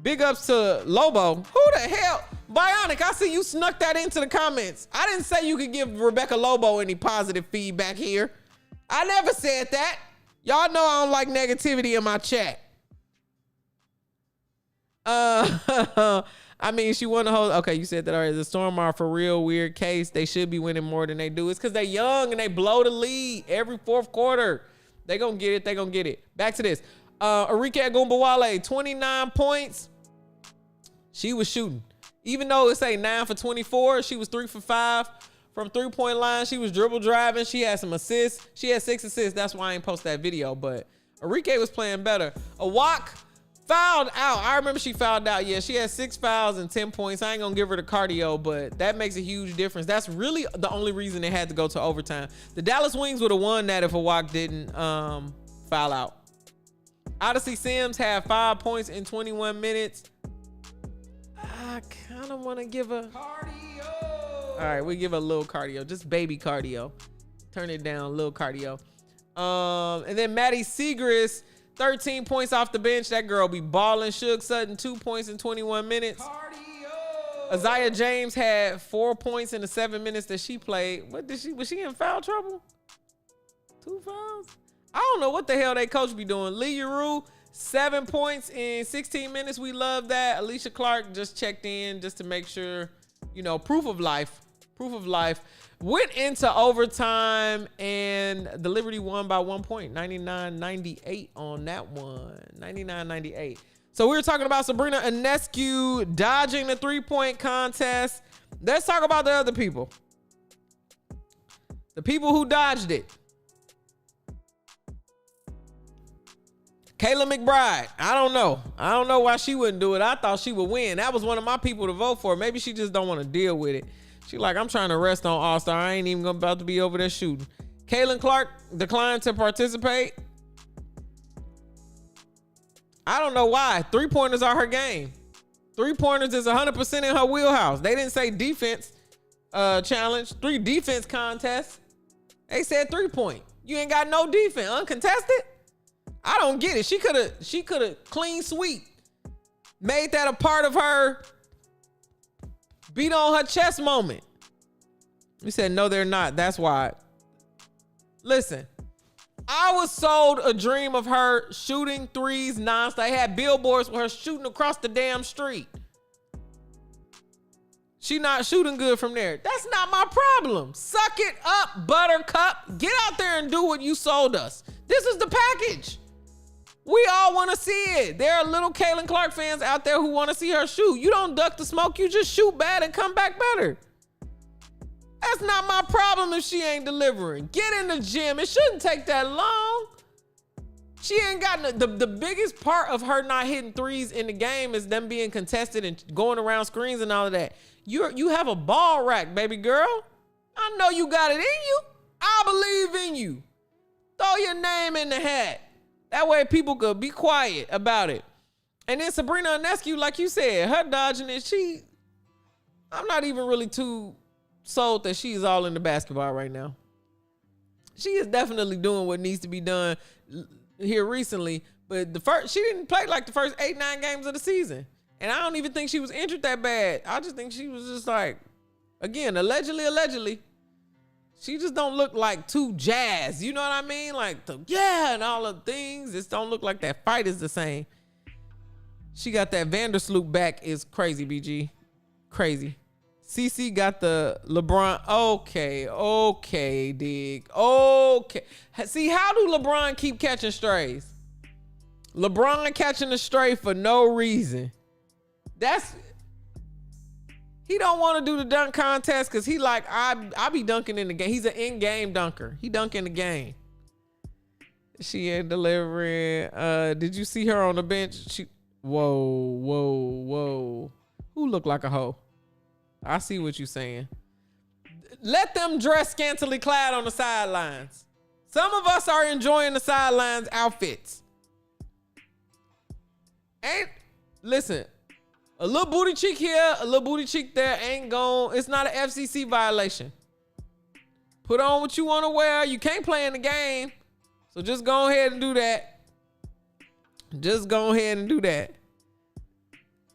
Big ups to Lobo. Who the hell? Bionic, I see you snuck that into the comments. I didn't say you could give Rebecca Lobo any positive feedback here. I never said that. Y'all know I don't like negativity in my chat. I mean, she won the whole. Okay, you said that already. The Storm are for real weird case. They should be winning more than they do. It's because they young and they blow the lead every fourth quarter. They gonna get it. Back to this. Arike Agumbawale, 29 points. She was shooting. Even though it say 9 for 24, she was 3 for 5 from 3-point line. She was dribble driving. She had some assists. She had 6 assists. That's why I ain't post that video. But Arike was playing better. Awak fouled out. I remember she fouled out. Yeah, she had 6 fouls and 10 points. I ain't gonna give her the cardio, but that makes a huge difference. That's really the only reason they had to go to overtime. The Dallas Wings would have won that if Awak didn't foul out. Odyssey Sims had 5 points in 21 minutes. I kind of want to give a cardio. All right, we give a little cardio, just baby cardio. Turn it down, a little cardio. And then Maddie Segrist, 13 points off the bench. That girl be balling. Suge Sutton, 2 points in 21 minutes. Cardio. Isaiah James had 4 points in the 7 minutes that she played. Was she in foul trouble? 2 fouls? I don't know what the hell they coach be doing. Lee Yuru, 7 points in 16 minutes. We love that. Alicia Clark just checked in just to make sure, you know, proof of life. Proof of life. Went into overtime, and the Liberty won by 1 point, 99-98 on that one. 99-98. So we were talking about Sabrina Ionescu dodging the three-point contest. Let's talk about the other people. The people who dodged it. Kayla McBride. I don't know. I don't know why she wouldn't do it. I thought she would win. That was one of my people to vote for. Maybe she just don't want to deal with it. She like, I'm trying to rest on All-Star. I ain't even about to be over there shooting. Kaylin Clark declined to participate. I don't know why. Three-pointers are her game. Three-pointers is 100% in her wheelhouse. They didn't say defense challenge. 3 defense contests. They said 3-point. You ain't got no defense. Uncontested? I don't get it. She could have clean sweep. Made that a part of her beat on her chest moment. We said, no, they're not. That's why. Listen, I was sold a dream of her shooting threes nonstop. They had billboards with her shooting across the damn street. She not shooting good from there. That's not my problem. Suck it up, Buttercup. Get out there and do what you sold us. This is the package. We all want to see it. There are little Kaylin Clark fans out there who want to see her shoot. You don't duck the smoke. You just shoot bad and come back better. That's not my problem if she ain't delivering. Get in the gym. It shouldn't take that long. She ain't got the biggest part of her not hitting threes in the game is them being contested and going around screens and all of that. You have a ball rack, baby girl. I know you got it in you. I believe in you. Throw your name in the hat. That way people could be quiet about it. And then Sabrina Ionescu, like you said, her dodging it, I'm not even really too sold that she's all into basketball right now. She is definitely doing what needs to be done here recently, but she didn't play like the first 8-9 games of the season. And I don't even think she was injured that bad. I just think she was just like, again, allegedly. She just don't look like too jazzed. You know what I mean? Like, and all of the things. Just don't look like that fight is the same. She got that Vandersloot back is crazy, BG. Crazy. CC got the LeBron. Okay, dig. Okay. See, how do LeBron keep catching strays? LeBron catching a stray for no reason. He don't want to do the dunk contest because he like, I be dunking in the game. He's an in-game dunker. He dunk in the game. She ain't delivering. Did you see her on the bench? Whoa. Who looked like a hoe? I see what you're saying. Let them dress scantily clad on the sidelines. Some of us are enjoying the sidelines outfits. Listen, a little booty cheek here, a little booty cheek there it's not an FCC violation. Put on what you want to wear. You can't play in the game. So just go ahead and do that.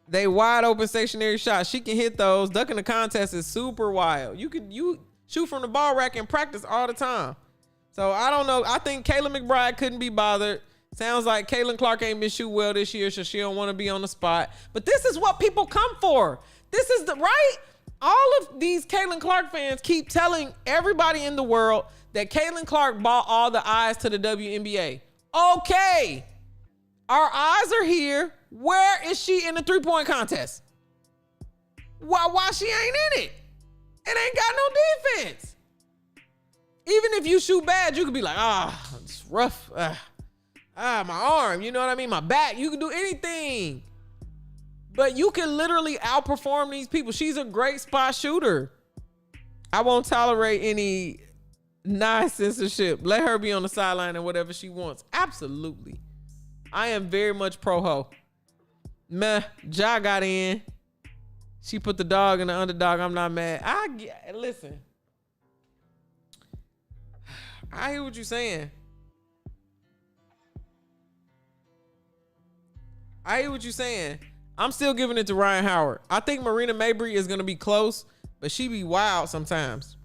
They wide open stationary shots. She can hit those. Ducking the contest is super wild. You shoot from the ball rack in practice all the time. So I don't know. I think Kayla McBride couldn't be bothered. Sounds like Kaylin Clark ain't been shooting well this year, so she don't want to be on the spot. But this is what people come for. This is right? All of these Kaylin Clark fans keep telling everybody in the world that Kaylin Clark brought all the eyes to the WNBA. Okay. Our eyes are here. Where is she in the three-point contest? Why she ain't in it? It ain't got no defense. Even if you shoot bad, you could be like, it's rough. My arm, you know what I mean? My back, you can do anything. But you can literally outperform these people. She's a great spot shooter. I won't tolerate any non-censorship. Let her be on the sideline and whatever she wants. Absolutely. I am very much pro-ho. Meh, Ja got in. She put the dog in the underdog. I'm not mad. Listen. I hear what you're saying. I'm still giving it to Ryan Howard. I think Marina Mabry is going to be close, but she be wild sometimes.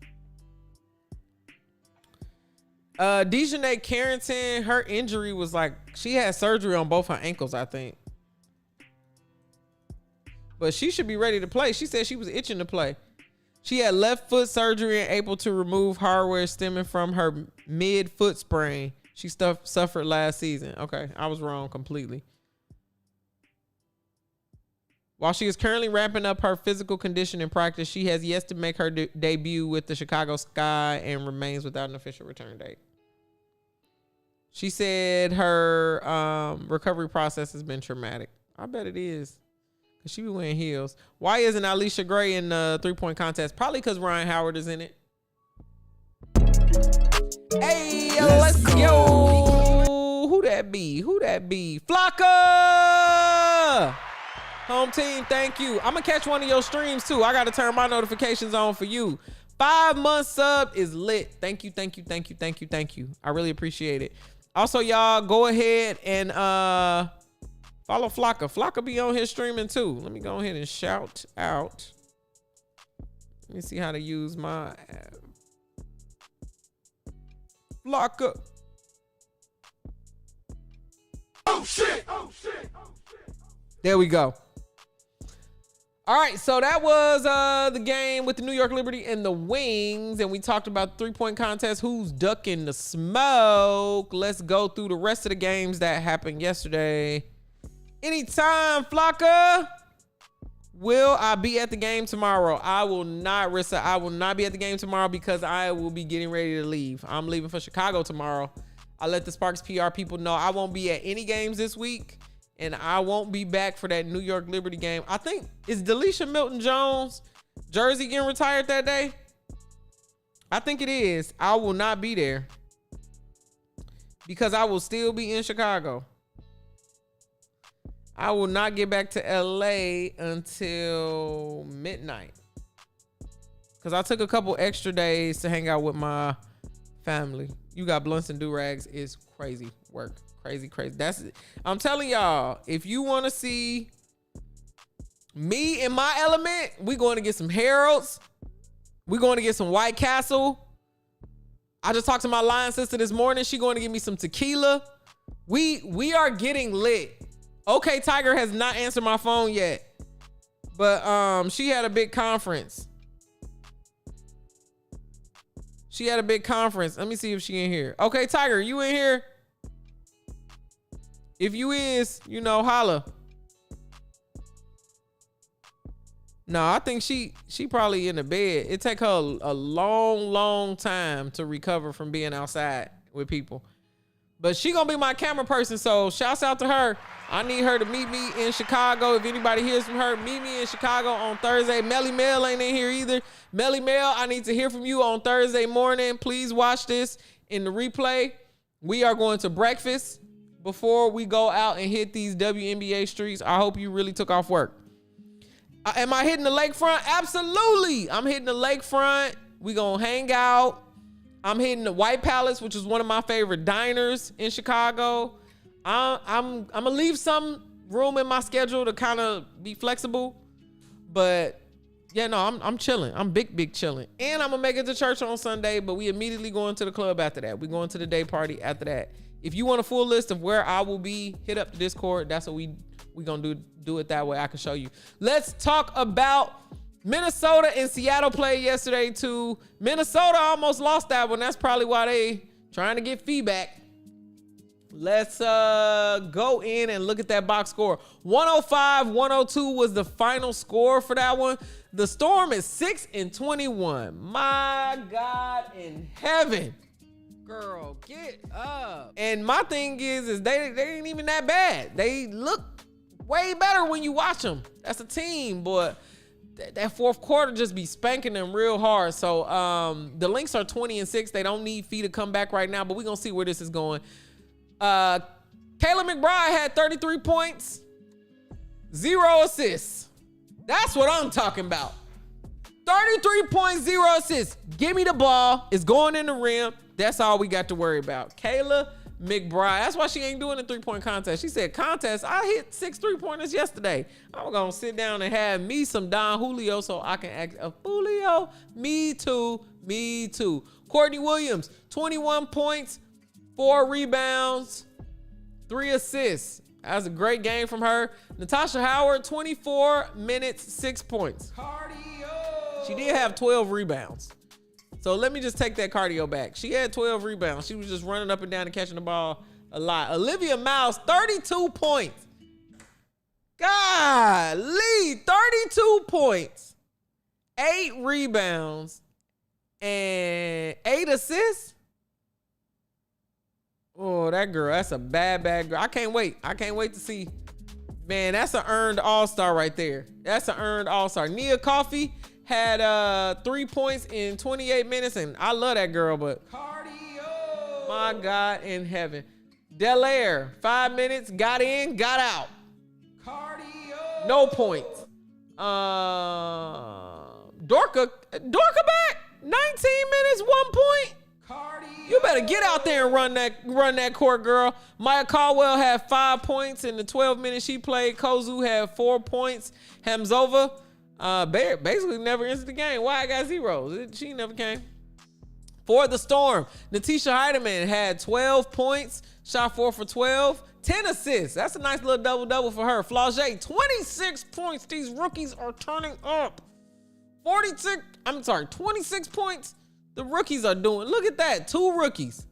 Dejanay Carrington, her injury was like, she had surgery on both her ankles, I think. But she should be ready to play. She said she was itching to play. She had left foot surgery and able to remove hardware stemming from her mid-foot sprain she suffered last season. Okay, I was wrong completely. While she is currently ramping up her physical condition in practice, she has yet to make her debut with the Chicago Sky and remains without an official return date. She said her recovery process has been traumatic. I bet it is. Because she be wearing heels. Why isn't Alicia Gray in the three-point contest? Probably because Ryan Howard is in it. Hey, let's go. Who that be? Who that be? Flocka! Home team, thank you. I'm going to catch one of your streams, too. I got to turn my notifications on for you. 5-month sub is lit. Thank you, thank you, thank you, thank you, thank you. I really appreciate it. Also, y'all, go ahead and follow Flocka. Flocka be on here streaming, too. Let me go ahead and shout out. Let me see how to use my app. Flocka. Oh, shit. Oh, shit. Oh, shit. There we go. All right, so that was the game with the New York Liberty and the Wings, and we talked about the three-point contest, who's ducking the smoke. Let's go through the rest of the games that happened yesterday. Anytime, Flocka. Will I be at the game tomorrow? I will not, Rissa. I will not be at the game tomorrow because I will be getting ready to leave. I'm leaving for Chicago tomorrow. I let the Sparks PR people know I won't be at any games this week. And I won't be back for that New York Liberty game. I think, is Delisha Milton-Jones jersey getting retired that day? I think it is. I will not be there because I will still be in Chicago. I will not get back to LA until midnight because I took a couple extra days to hang out with my family. You Got Blunts and Do-Rags is crazy work. Crazy. That's it. I'm telling y'all, if you want to see me in my element, we're going to get some Heralds. We're going to get some White Castle. I just talked to my line sister this morning. She going to give me some tequila. We are getting lit. Okay, Tiger has not answered my phone yet, but she had a big conference. Let me see if she in here. Okay, Tiger, you in here? If you is, you know, holla. No, I think she probably in the bed. It take her a long time to recover from being outside with people. But she gonna be my camera person, so shouts out to her. I need her to meet me in Chicago. If anybody hears from her, meet me in Chicago on Thursday. Melly Mel ain't in here either. Melly Mel, I need to hear from you on Thursday morning. Please watch this in the replay. We are going to breakfast before we go out and hit these WNBA streets. I hope you really took off work. Am I hitting the lakefront? Absolutely. I'm hitting the lakefront. We gonna hang out. I'm hitting the White Palace, which is one of my favorite diners in Chicago. I'm gonna leave some room in my schedule to kind of be flexible, but yeah, no, I'm chilling. I'm big chilling, and I'm gonna make it to church on Sunday. But we immediately going to the club after that. We going to the day party after that. If you want a full list of where I will be, hit up the Discord. That's what we gonna do it that way. I can show you. Let's talk about Minnesota and Seattle played yesterday too. Minnesota almost lost that one. That's probably why they trying to get feedback. Let's go in and look at that box score. 105-102 was the final score for that one. The Storm is 6-21. My God in heaven. Girl, get up. And my thing is they ain't even that bad. They look way better when you watch them. That's a team, but that fourth quarter just be spanking them real hard. So the Lynx are 20-6. They don't need Fee to come back right now, but we're gonna see where this is going. Kayla McBride had 33 points, 0 assists. That's what I'm talking about. 33 points, 0 assists. Give me the ball. It's going in the rim. That's all we got to worry about. Kayla McBride. That's why she ain't doing a three-point contest. She said, contest, I hit 6 3-pointers yesterday. I'm going to sit down and have me some Don Julio so I can act a Julio. Me too. Courtney Williams, 21 points, 4 rebounds, 3 assists. That was a great game from her. Natasha Howard, 24 minutes, 6 points. Cardio. She did have 12 rebounds. So let me just take that cardio back. She had 12 rebounds. She was just running up and down and catching the ball a lot. Olivia Miles, 32 points. Golly, 32 points, 8 rebounds, and 8 assists. Oh, that girl, that's a bad girl. I can't wait. I can't wait to see. Man, that's an earned all-star right there. That's an earned all-star. Nia Coffey had 3 points in 28 minutes, and I love that girl, but cardio. My God in heaven. Delaire, 5 minutes, got in, got out. Cardio. No points. Dorka back, 19 minutes, 1 point. Cardio. You better get out there and run that court, girl. Maya Caldwell had 5 points in the 12 minutes she played. Kozu had 4 points. Hamzova basically never entered the game. Why I got zeros? She never came. For the Storm, Natisha Heidemann had 12 points, shot 4 for 12, 10 assists. That's a nice little double-double for her. Flau'jae, 26 points. These rookies are turning up. 26 points. The rookies are doing. Look at that. 2 rookies.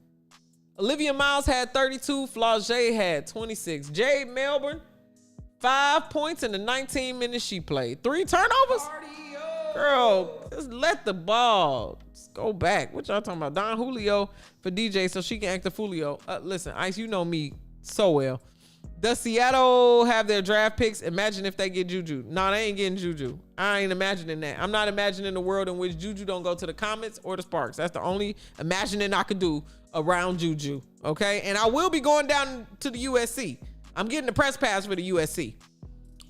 Olivia Miles had 32. Flau'jae had 26. Jade Melbourne, 5 points in the 19 minutes she played. 3 turnovers? Girl, just let the ball go back. What y'all talking about? Don Julio for DJ so she can act the Fulio. Listen, Ice, you know me so well. Does Seattle have their draft picks? Imagine if they get Juju. No, they ain't getting Juju. I ain't imagining that. I'm not imagining a world in which Juju don't go to the Comets or the Sparks. That's the only imagining I could do around Juju, okay? And I will be going down to the USC. I'm getting the press pass for the USC.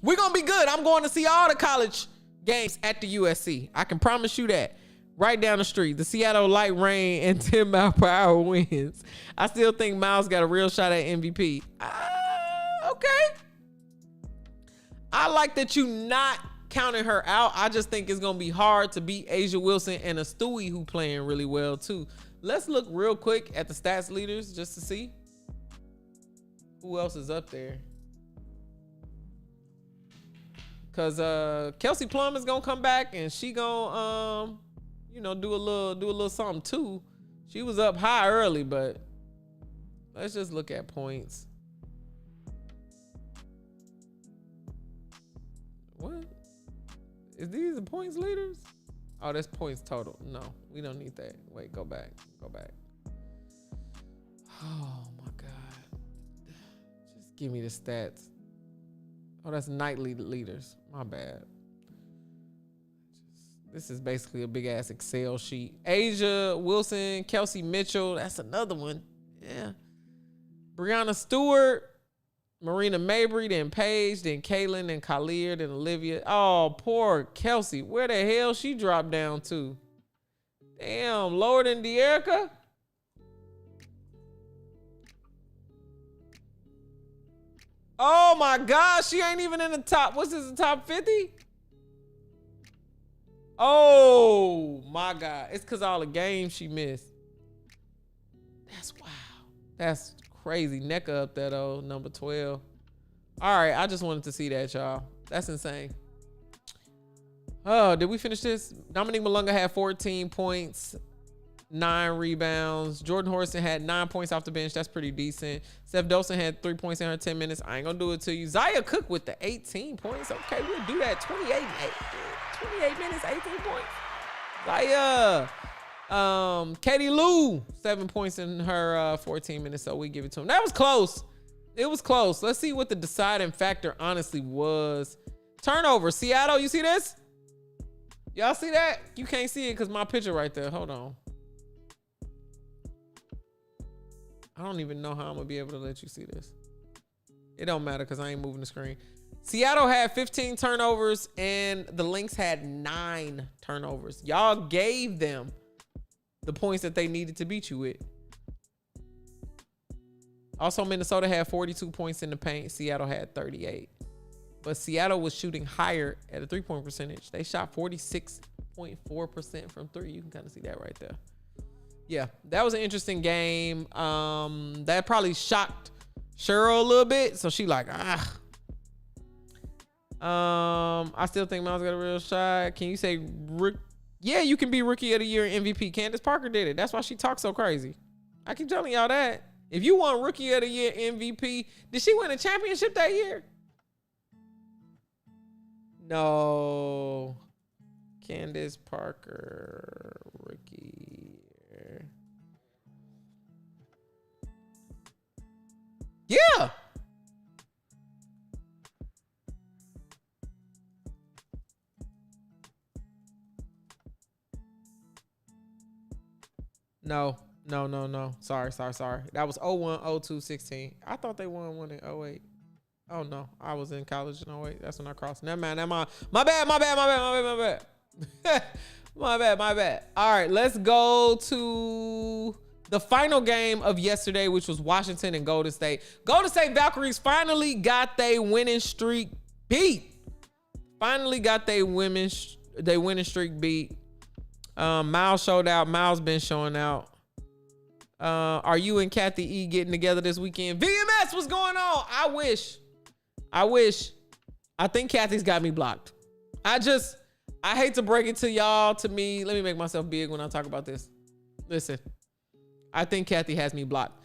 We're going to be good. I'm going to see all the college games at the USC. I can promise you that. Right down the street. The Seattle light rain and 10 mile per hour winds. I still think Miles got a real shot at MVP. Okay. I like that you not counting her out. I just think it's going to be hard to beat Asia Wilson and a Stewie who playing really well too. Let's look real quick at the stats leaders just to see who else is up there. Cause Kelsey Plum is gonna come back and she gonna do a little something too. She was up high early, but let's just look at points. What? Is these the points leaders? Oh, that's points total. No, we don't need that. Wait, go back. Oh my God. Just give me the stats. Oh, that's nightly leaders. My bad. This is basically a big ass Excel sheet. Asia Wilson, Kelsey Mitchell. That's another one. Yeah. Brianna Stewart, Marina Mabry, then Paige, then Kaylin, then Khalid, then Olivia. Oh, poor Kelsey. Where the hell she dropped down to? Damn, lower than De'Erica? Oh my gosh, she ain't even in the top. What's this, the top 50? Oh my God. It's because all the games she missed. That's wow. That's crazy. NECA up there though, number 12. All right, I just wanted to see that, y'all. That's insane. Oh, did we finish this? Dominique Malunga had 14 points, 9 rebounds. Jordan Horson had 9 points off the bench. That's pretty decent. Steph Dolson had 3 points in her 10 minutes. I ain't gonna do it to you. Zaya Cook with the 18 points. Okay, we'll do that. 28 minutes, 18 points. Zaya. Katie Lou, 7 points in her 14 minutes. So we give it to him. That was close. It was close. Let's see what the deciding factor honestly was. Turnover. Seattle, you see this? Y'all see that? You can't see it because my picture right there. Hold on. I don't even know how I'm gonna be able to let you see this. It don't matter because I ain't moving the screen. Seattle had 15 turnovers and the Lynx had 9 turnovers. Y'all gave them the points that they needed to beat you with. Also, Minnesota had 42 points in the paint. Seattle had 38. But Seattle was shooting higher at a 3-point percentage. They shot 46.4% from 3. You can kind of see that right there. Yeah, that was an interesting game. That probably shocked Cheryl a little bit. So she like, I still think Miles got a real shot. Can you say Yeah, you can be rookie of the year and MVP. Candace Parker did it. That's why she talks so crazy. I keep telling y'all that. If you won rookie of the year MVP, did she win a championship that year? No. Candace Parker, rookie year. Yeah. No. Sorry. That was 01, 02, 16. I thought they won one in 08. Oh no, I was in college in 08. That's when I crossed. Never mind. My bad. My bad. All right, let's go to the final game of yesterday, which was Washington and Golden State. Golden State Valkyries finally got their winning streak beat. Winning streak beat. Miles showed out. Miles been showing out. Are you and Kathy E getting together this weekend? VMS, what's going on? I wish. I think Kathy's got me blocked. I hate to break it to y'all, to me. Let me make myself big when I talk about this. Listen, I think Kathy has me blocked.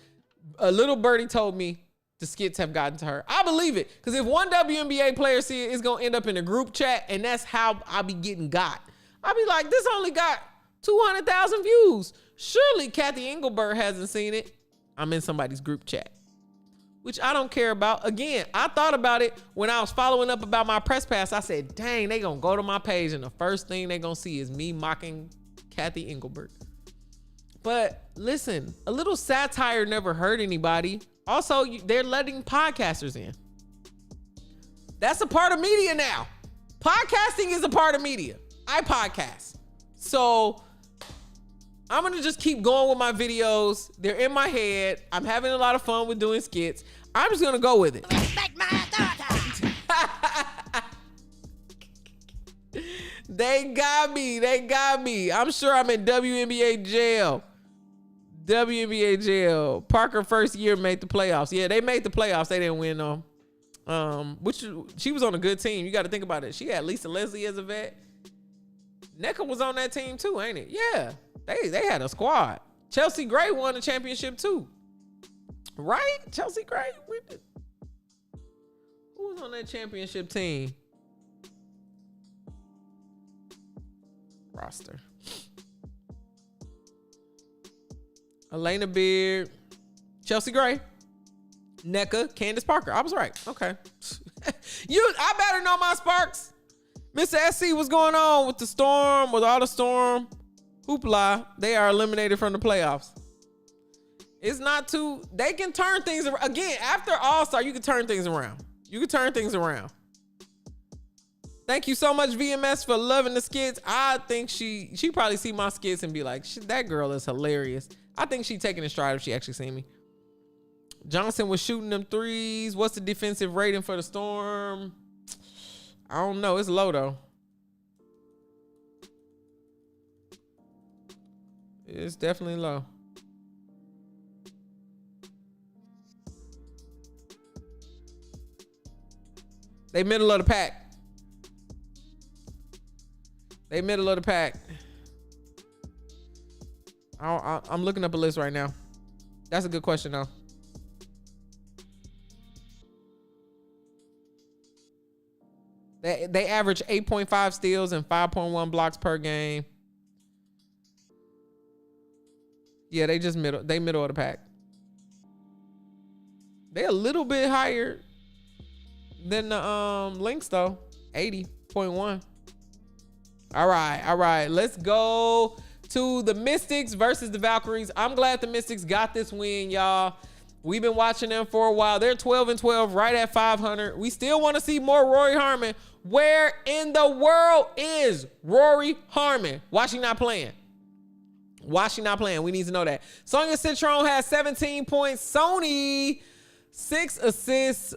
A little birdie told me the skits have gotten to her. I believe it. Because if one WNBA player see it, it's going to end up in a group chat. And that's how I be getting got. I be like, this only got 200,000 views. Surely Kathy Engelbert hasn't seen it. I'm in somebody's group chat, which I don't care about. Again, I thought about it when I was following up about my press pass. I said, dang, they gonna go to my page and the first thing they gonna see is me mocking Kathy Engelbert. But listen, a little satire never hurt anybody. Also, they're letting podcasters in. That's a part of media now. Podcasting is a part of media. I podcast. So I'm going to just keep going with my videos. They're in my head. I'm having a lot of fun with doing skits. I'm just going to go with it. Respect my authority. They got me. I'm sure I'm in WNBA jail. Parker first year made the playoffs. Yeah, they made the playoffs. They didn't win though. Which she was on a good team. You got to think about it. She had Lisa Leslie as a vet. NECA was on that team too, ain't it? Yeah. They had a squad. Chelsea Gray won the championship too. Right? Chelsea Gray? Who was on that championship team? Roster. Elena Beard. Chelsea Gray. NECA. Candace Parker. I was right. Okay. I better know my Sparks. Mr. SC, what's going on with the Storm, with all the Storm hoopla? They are eliminated from the playoffs. It's not too, they can turn things around. Again, after All-Star, you can turn things around. Thank you so much, VMS, for loving the skits. I think she probably see my skits and be like, that girl is hilarious. I think she taking a stride if she actually see me. Johnson was shooting them threes. What's the defensive rating for the Storm? I don't know. It's low, though. It's definitely low. They middle of the pack. I'm looking up a list right now. That's a good question, though. They average 8.5 steals and 5.1 blocks per game. Yeah, they middle of the pack. They a little bit higher than the Lynx though. 80.1. All right. Let's go to the Mystics versus the Valkyries. I'm glad the Mystics got this win, y'all. We've been watching them for a while. They're 12-12, right at 500. We still want to see more Rory Harmon. Where in the world is Rory Harmon? Why she not playing? We need to know that. Sonia Citron has 17 points. Sony, 6 assists,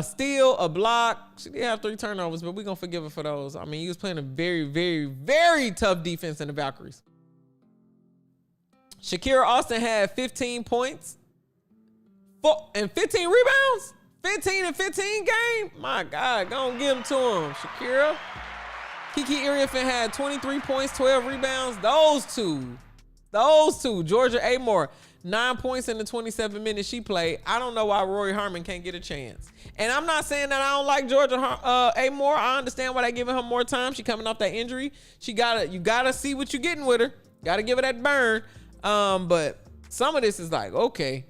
steal, a block. She did have 3 turnovers, but we're going to forgive her for those. I mean, he was playing a very, very, very tough defense in the Valkyries. Shakira Austin had 15 points. And 15 rebounds? 15 and 15 game? My God, go and give them to him, Shakira. Kiki Iriafen had 23 points, 12 rebounds. Those two. Georgia Amore, 9 points in the 27 minutes she played. I don't know why Rory Harmon can't get a chance. And I'm not saying that I don't like Georgia Amore. I understand why they giving her more time. She coming off that injury. You gotta see what you're getting with her. Gotta give her that burn. But some of this is like, okay.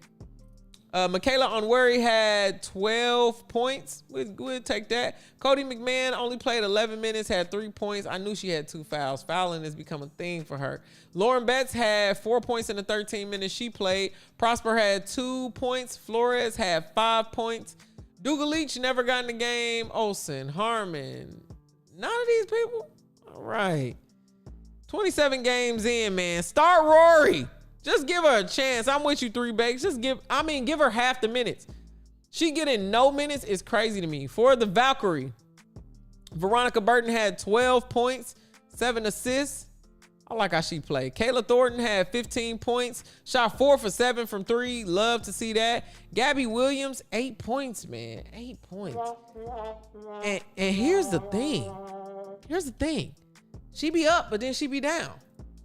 Michaela Onweri had 12 points. We'll take that. Cody McMahon only played 11 minutes, had 3 points. I knew she had 2 fouls. Fouling has become a thing for her. Lauren Betts had 4 points in the 13 minutes she played. Prosper had 2 points. Flores had 5 points. Dougal Leach never got in the game. Olsen, Harmon, none of these people. All right. 27 games in, man. Start Rory. Just give her a chance. I'm with you, 3 Bakes. Give her half the minutes. She getting no minutes is crazy to me. For the Valkyrie, Veronica Burton had 12 points, 7 assists. I like how she played. Kayla Thornton had 15 points, shot 4 for 7 from 3. Love to see that. Gabby Williams, 8 points, man. 8 points. And here's the thing. She be up, but then she be down.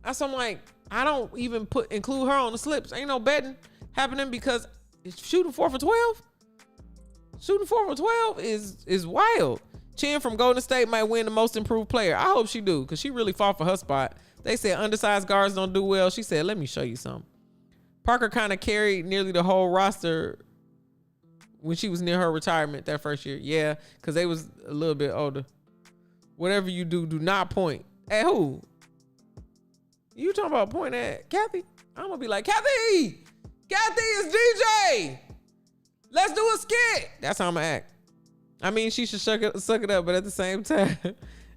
That's I'm like, I don't even include her on the slips. Ain't no betting happening because it's shooting 4 for 12. Shooting 4 for 12 is wild. Chen from Golden State might win the most improved player. I hope she do, because she really fought for her spot. They said undersized guards don't do well. She said, let me show you something. Parker kind of carried nearly the whole roster when she was near her retirement that first year. Yeah, because they was a little bit older. Whatever you do, do not point. At who? You talking about point at Kathy? I'm going to be like, Kathy, it's DJ. Let's do a skit. That's how I'm going to act. I mean, she should suck it up, but at the same time,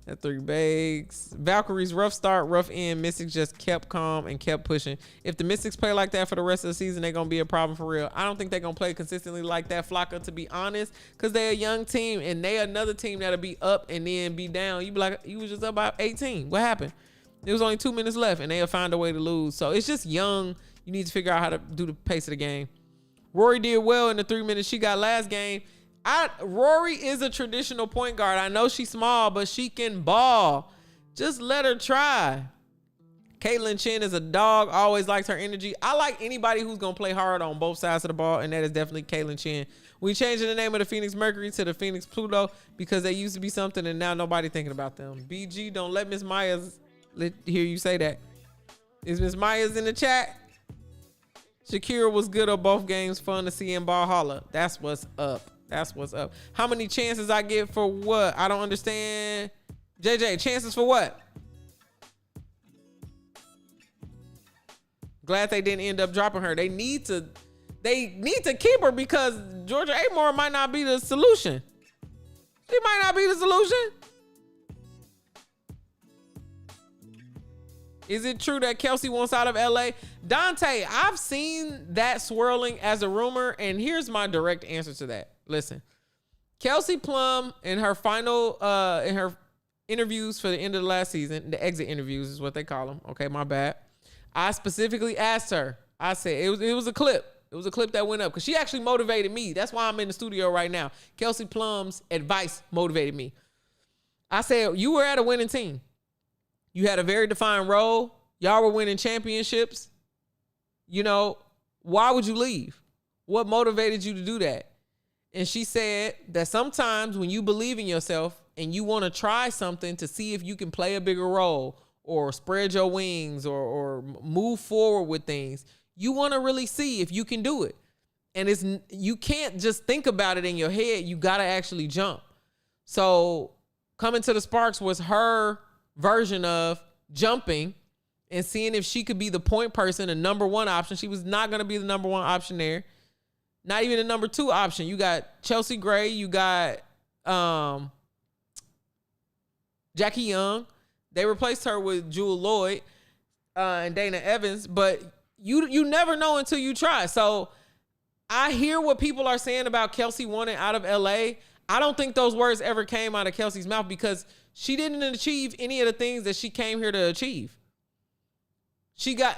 at 3 Bakes. Valkyrie's rough start, rough end. Mystics just kept calm and kept pushing. If the Mystics play like that for the rest of the season, they're going to be a problem for real. I don't think they're going to play consistently like that, Flocka, to be honest, because they're a young team, and they another team that'll be up and then be down. You be like, you was just up by 18. What happened? There was only 2 minutes left, and they'll find a way to lose. So it's just young. You need to figure out how to do the pace of the game. Rory did well in the 3 minutes she got last game. Rory is a traditional point guard. I know she's small, but she can ball. Just let her try. Caitlin Chen is a dog. Always likes her energy. I like anybody who's going to play hard on both sides of the ball, and that is definitely Caitlin Chen. We changing the name of the Phoenix Mercury to the Phoenix Pluto because they used to be something, and now nobody thinking about them. BG, don't let Miss Myers hear you say that. Is Miss Myers in the chat? Shakira was good on both games. Fun to see in ball holla. That's what's up. That's what's up. How many chances I get for what? I don't understand. JJ, chances for what? Glad they didn't end up dropping her. They need to keep her because Georgia Amore might not be the solution. She might not be the solution. Is it true that Kelsey wants out of LA? Dante, I've seen that swirling as a rumor, and here's my direct answer to that. Listen, Kelsey Plum in her final in her interviews for the end of the last season, the exit interviews is what they call them. Okay, my bad. I specifically asked her. I said it was a clip. It was a clip that went up because she actually motivated me. That's why I'm in the studio right now. Kelsey Plum's advice motivated me. I said, you were at a winning team. You had a very defined role. Y'all were winning championships. You know, why would you leave? What motivated you to do that? And she said that sometimes when you believe in yourself and you want to try something to see if you can play a bigger role or spread your wings or move forward with things, you want to really see if you can do it. And you can't just think about it in your head. You got to actually jump. So coming to the Sparks was her version of jumping and seeing if she could be the point person, a number one option. She was not going to be the number one option there. Not even a number two option. You got Chelsea Gray. You got Jackie Young. They replaced her with Jewel Lloyd and Dana Evans. But you never know until you try. So I hear what people are saying about Kelsey wanting out of LA. I don't think those words ever came out of Kelsey's mouth because she didn't achieve any of the things that she came here to achieve.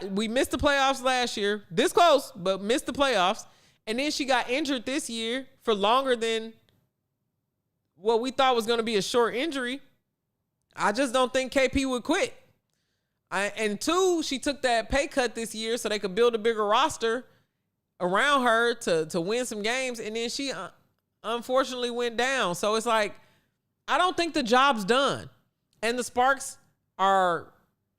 We missed the playoffs last year. This close, but missed the playoffs. And then she got injured this year for longer than what we thought was going to be a short injury. I just don't think KP would quit. And two, she took that pay cut this year so they could build a bigger roster around her to win some games. And then she unfortunately went down. So it's like, I don't think the job's done. And the Sparks are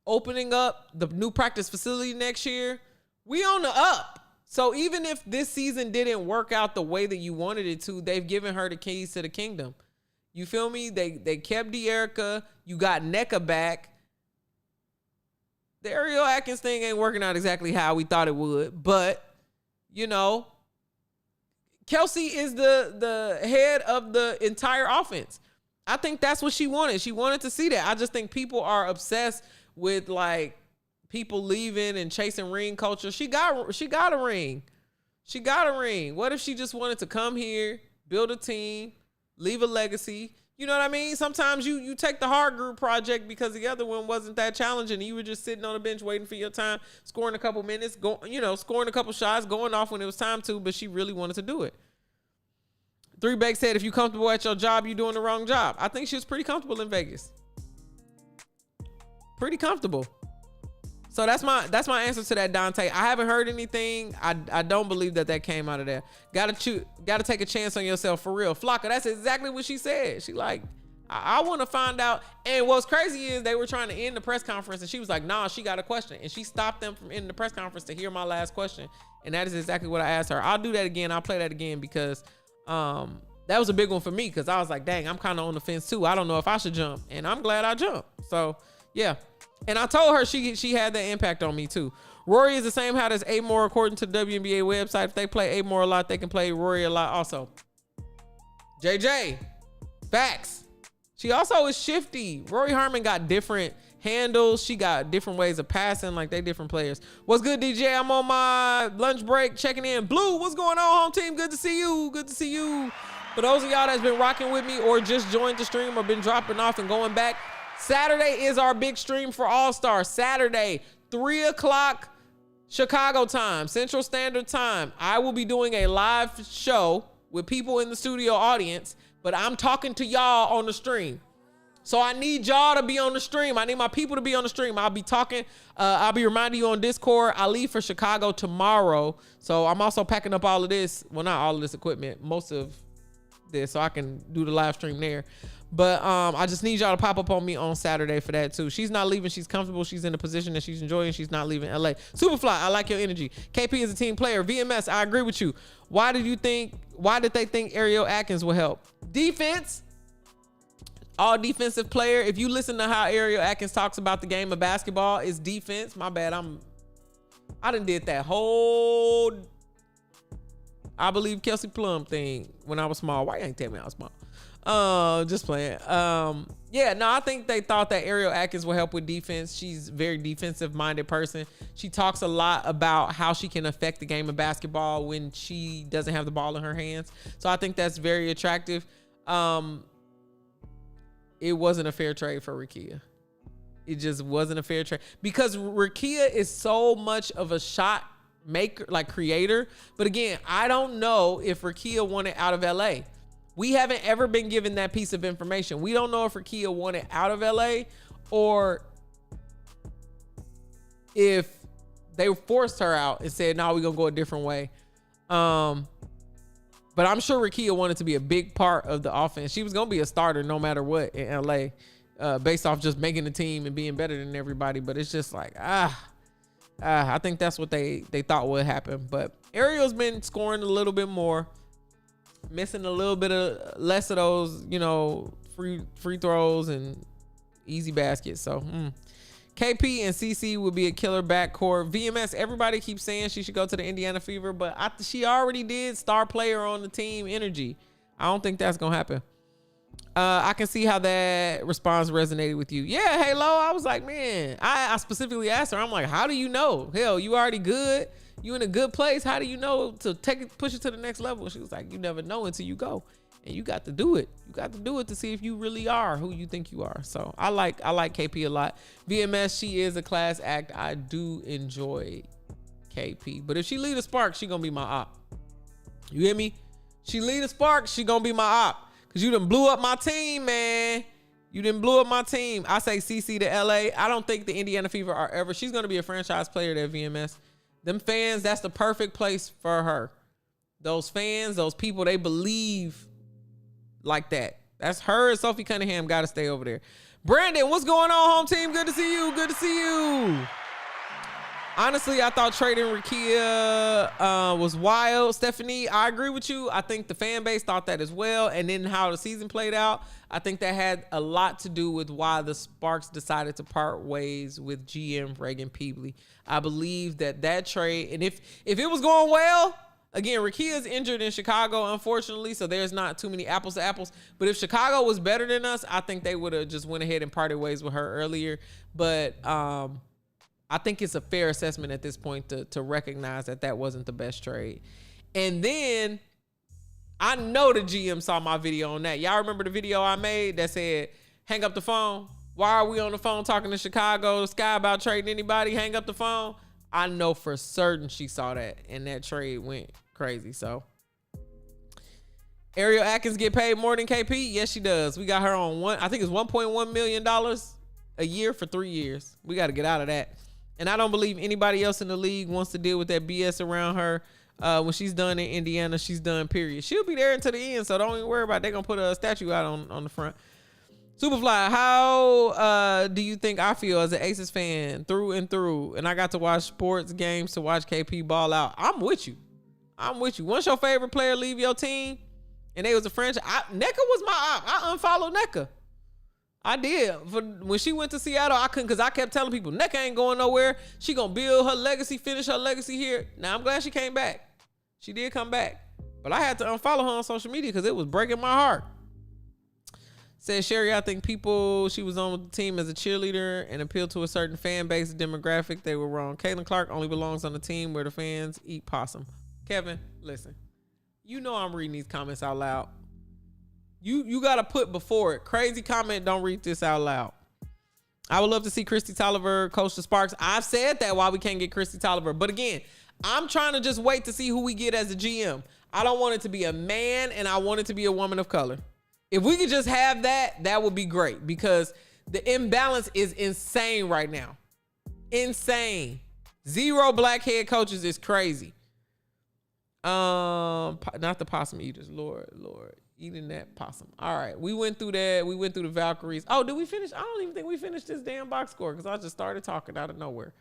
opening up the new practice facility next year. We on the up. So even if this season didn't work out the way that you wanted it to, they've given her the keys to the kingdom. You feel me? They kept De'Erica. You got NECA back. The Ariel Atkins thing ain't working out exactly how we thought it would. But, you know, Kelsey is the head of the entire offense. I think that's what she wanted. She wanted to see that. I just think people are obsessed with, like, people leaving and chasing ring culture. She got a ring. She got a ring. What if she just wanted to come here, build a team, leave a legacy? You know what I mean? Sometimes you take the hard group project because the other one wasn't that challenging. You were just sitting on the bench waiting for your time, scoring a couple minutes, scoring a couple shots, going off when it was time to, but she really wanted to do it. 3Beck said, if you're comfortable at your job, you're doing the wrong job. I think she was pretty comfortable in Vegas. Pretty comfortable. So that's my answer to that, Dante. I haven't heard anything. I don't believe that came out of there. Gotta take a chance on yourself for real. Flocka, that's exactly what she said. She like, I want to find out. And what's crazy is they were trying to end the press conference and she was like, nah, she got a question. And she stopped them from ending the press conference to hear my last question. And that is exactly what I asked her. I'll do that again. I'll play that again because that was a big one for me because I was like, dang, I'm kind of on the fence too. I don't know if I should jump. And I'm glad I jumped. So yeah. And I told her she had that impact on me too. Rory is the same height as Amore according to the WNBA website. If they play Amore a lot, they can play Rory a lot also. JJ, facts. She also is shifty. Rory Harmon got different handles. She got different ways of passing. Like, they different players. What's good, DJ? I'm on my lunch break checking in. Blue, what's going on, home team? Good to see you. Good to see you. For those of y'all that's been rocking with me or just joined the stream or been dropping off and going back, Saturday is our big stream for All-Star. Saturday, 3 o'clock Chicago time, Central Standard Time. I will be doing a live show with people in the studio audience, but I'm talking to y'all on the stream. So I need y'all to be on the stream. I need my people to be on the stream. I'll be talking. I'll be reminding you on Discord. I leave for Chicago tomorrow. So I'm also packing up all of this. Well, not all of this equipment, most of this, so I can do the live stream there. But I just need y'all to pop up on me on Saturday for that too. She's not leaving. She's comfortable. She's in a position that she's enjoying. She's not leaving LA. Superfly, I like your energy. KP is a team player. VMS, I agree with you. Why did they think Ariel Atkins will help? Defense. All defensive player. If you listen to how Ariel Atkins talks about the game of basketball, it's defense. My bad. I done did that whole I believe Kelsey Plum thing when I was small. Why you ain't tell me I was small? Just playing. Yeah, no, I think they thought that Ariel Atkins will help with defense. She's a very defensive minded person. She talks a lot about how she can affect the game of basketball when she doesn't have the ball in her hands. So I think that's very attractive. It wasn't a fair trade for Rikia. It just wasn't a fair trade because Rikia is so much of a shot maker, like creator. But again, I don't know if Rikia wanted out of LA. We haven't ever been given that piece of information. We don't know if Rikia wanted out of LA or if they forced her out and said, no, we're going to go a different way. But I'm sure Rikia wanted to be a big part of the offense. She was going to be a starter no matter what in LA, based off just making the team and being better than everybody. But it's just like, I think that's what they thought would happen. But Ariel's been scoring a little bit more. Missing a little bit of less of those, free throws and easy baskets. So KP and CC would be a killer backcourt. VMS, everybody keeps saying she should go to the Indiana Fever, but she already did star player on the team energy. I don't think that's gonna happen. I can see how that response resonated with you. Yeah, Halo. I was like, man, I specifically asked her. I'm like, how do you know? Hell, you already good. You in a good place. How do you know to push it to the next level? She was like, you never know until you go, and you got to do it. You got to do it to see if you really are who you think you are. So I like KP a lot. VMS, she is a class act. I do enjoy KP, but if she lead a spark, she gonna be my op. You hear me? She lead a spark, she gonna be my op. Cause you done blew up my team, man. You didn't blew up my team. I say CC to LA. I don't think the Indiana Fever are ever. She's going to be a franchise player at VMS. Them fans, that's the perfect place for her. Those fans, those people, they believe like that. That's her and Sophie Cunningham got to stay over there. Brandon, what's going on, home team? Good to see you. Good to see you. Honestly, I thought trading Rakia was wild. Stephanie, I agree with you. I think the fan base thought that as well. And then how the season played out, I think that had a lot to do with why the Sparks decided to part ways with GM Reagan Peebley. I believe that trade, and if it was going well, again, Rakia's injured in Chicago, unfortunately, so there's not too many apples to apples. But if Chicago was better than us, I think they would have just went ahead and parted ways with her earlier. But I think it's a fair assessment at this point to recognize that wasn't the best trade. And then I know the GM saw my video on that. Y'all remember the video I made that said, hang up the phone? Why are we on the phone talking to Chicago Sky about trading anybody? Hang up the phone. I know for certain she saw that, and that trade went crazy. So Ariel Atkins get paid more than KP? Yes, she does. We got her on I think it's $1.1 million a year for 3 years. We got to get out of that. And I don't believe anybody else in the league wants to deal with that BS around her. When she's done in Indiana, she's done, period. She'll be there until the end, so don't even worry about it. They're going to put a statue out on the front. Superfly, how do you think I feel as an Aces fan through and through? And I got to watch sports games to watch KP ball out. I'm with you. Once your favorite player leave your team and they was a franchise, NECA was my op. I unfollowed NECA. I did. When she went to Seattle, I couldn't, because I kept telling people, NECA ain't going nowhere. She going to build her legacy, finish her legacy here. Now, I'm glad she came back. She did come back. But I had to unfollow her on social media because it was breaking my heart. Said Sherry, I think she was on with the team as a cheerleader and appealed to a certain fan base demographic. They were wrong. Caitlin Clark only belongs on the team where the fans eat possum. Kevin, listen. You know I'm reading these comments out loud. You got to put before it. Crazy comment, don't read this out loud. I would love to see Christy Tolliver coach the Sparks. I've said that why we can't get Christy Tolliver. But again, I'm trying to just wait to see who we get as a GM. I don't want it to be a man, and I want it to be a woman of color. If we could just have that would be great, because the imbalance is insane right now. Insane. 0 black head coaches is crazy. Not the possum eaters. Lord. Eating that possum. All right. We went through that. We went through the Valkyries. Oh, did we finish? I don't even think we finished this damn box score because I just started talking out of nowhere.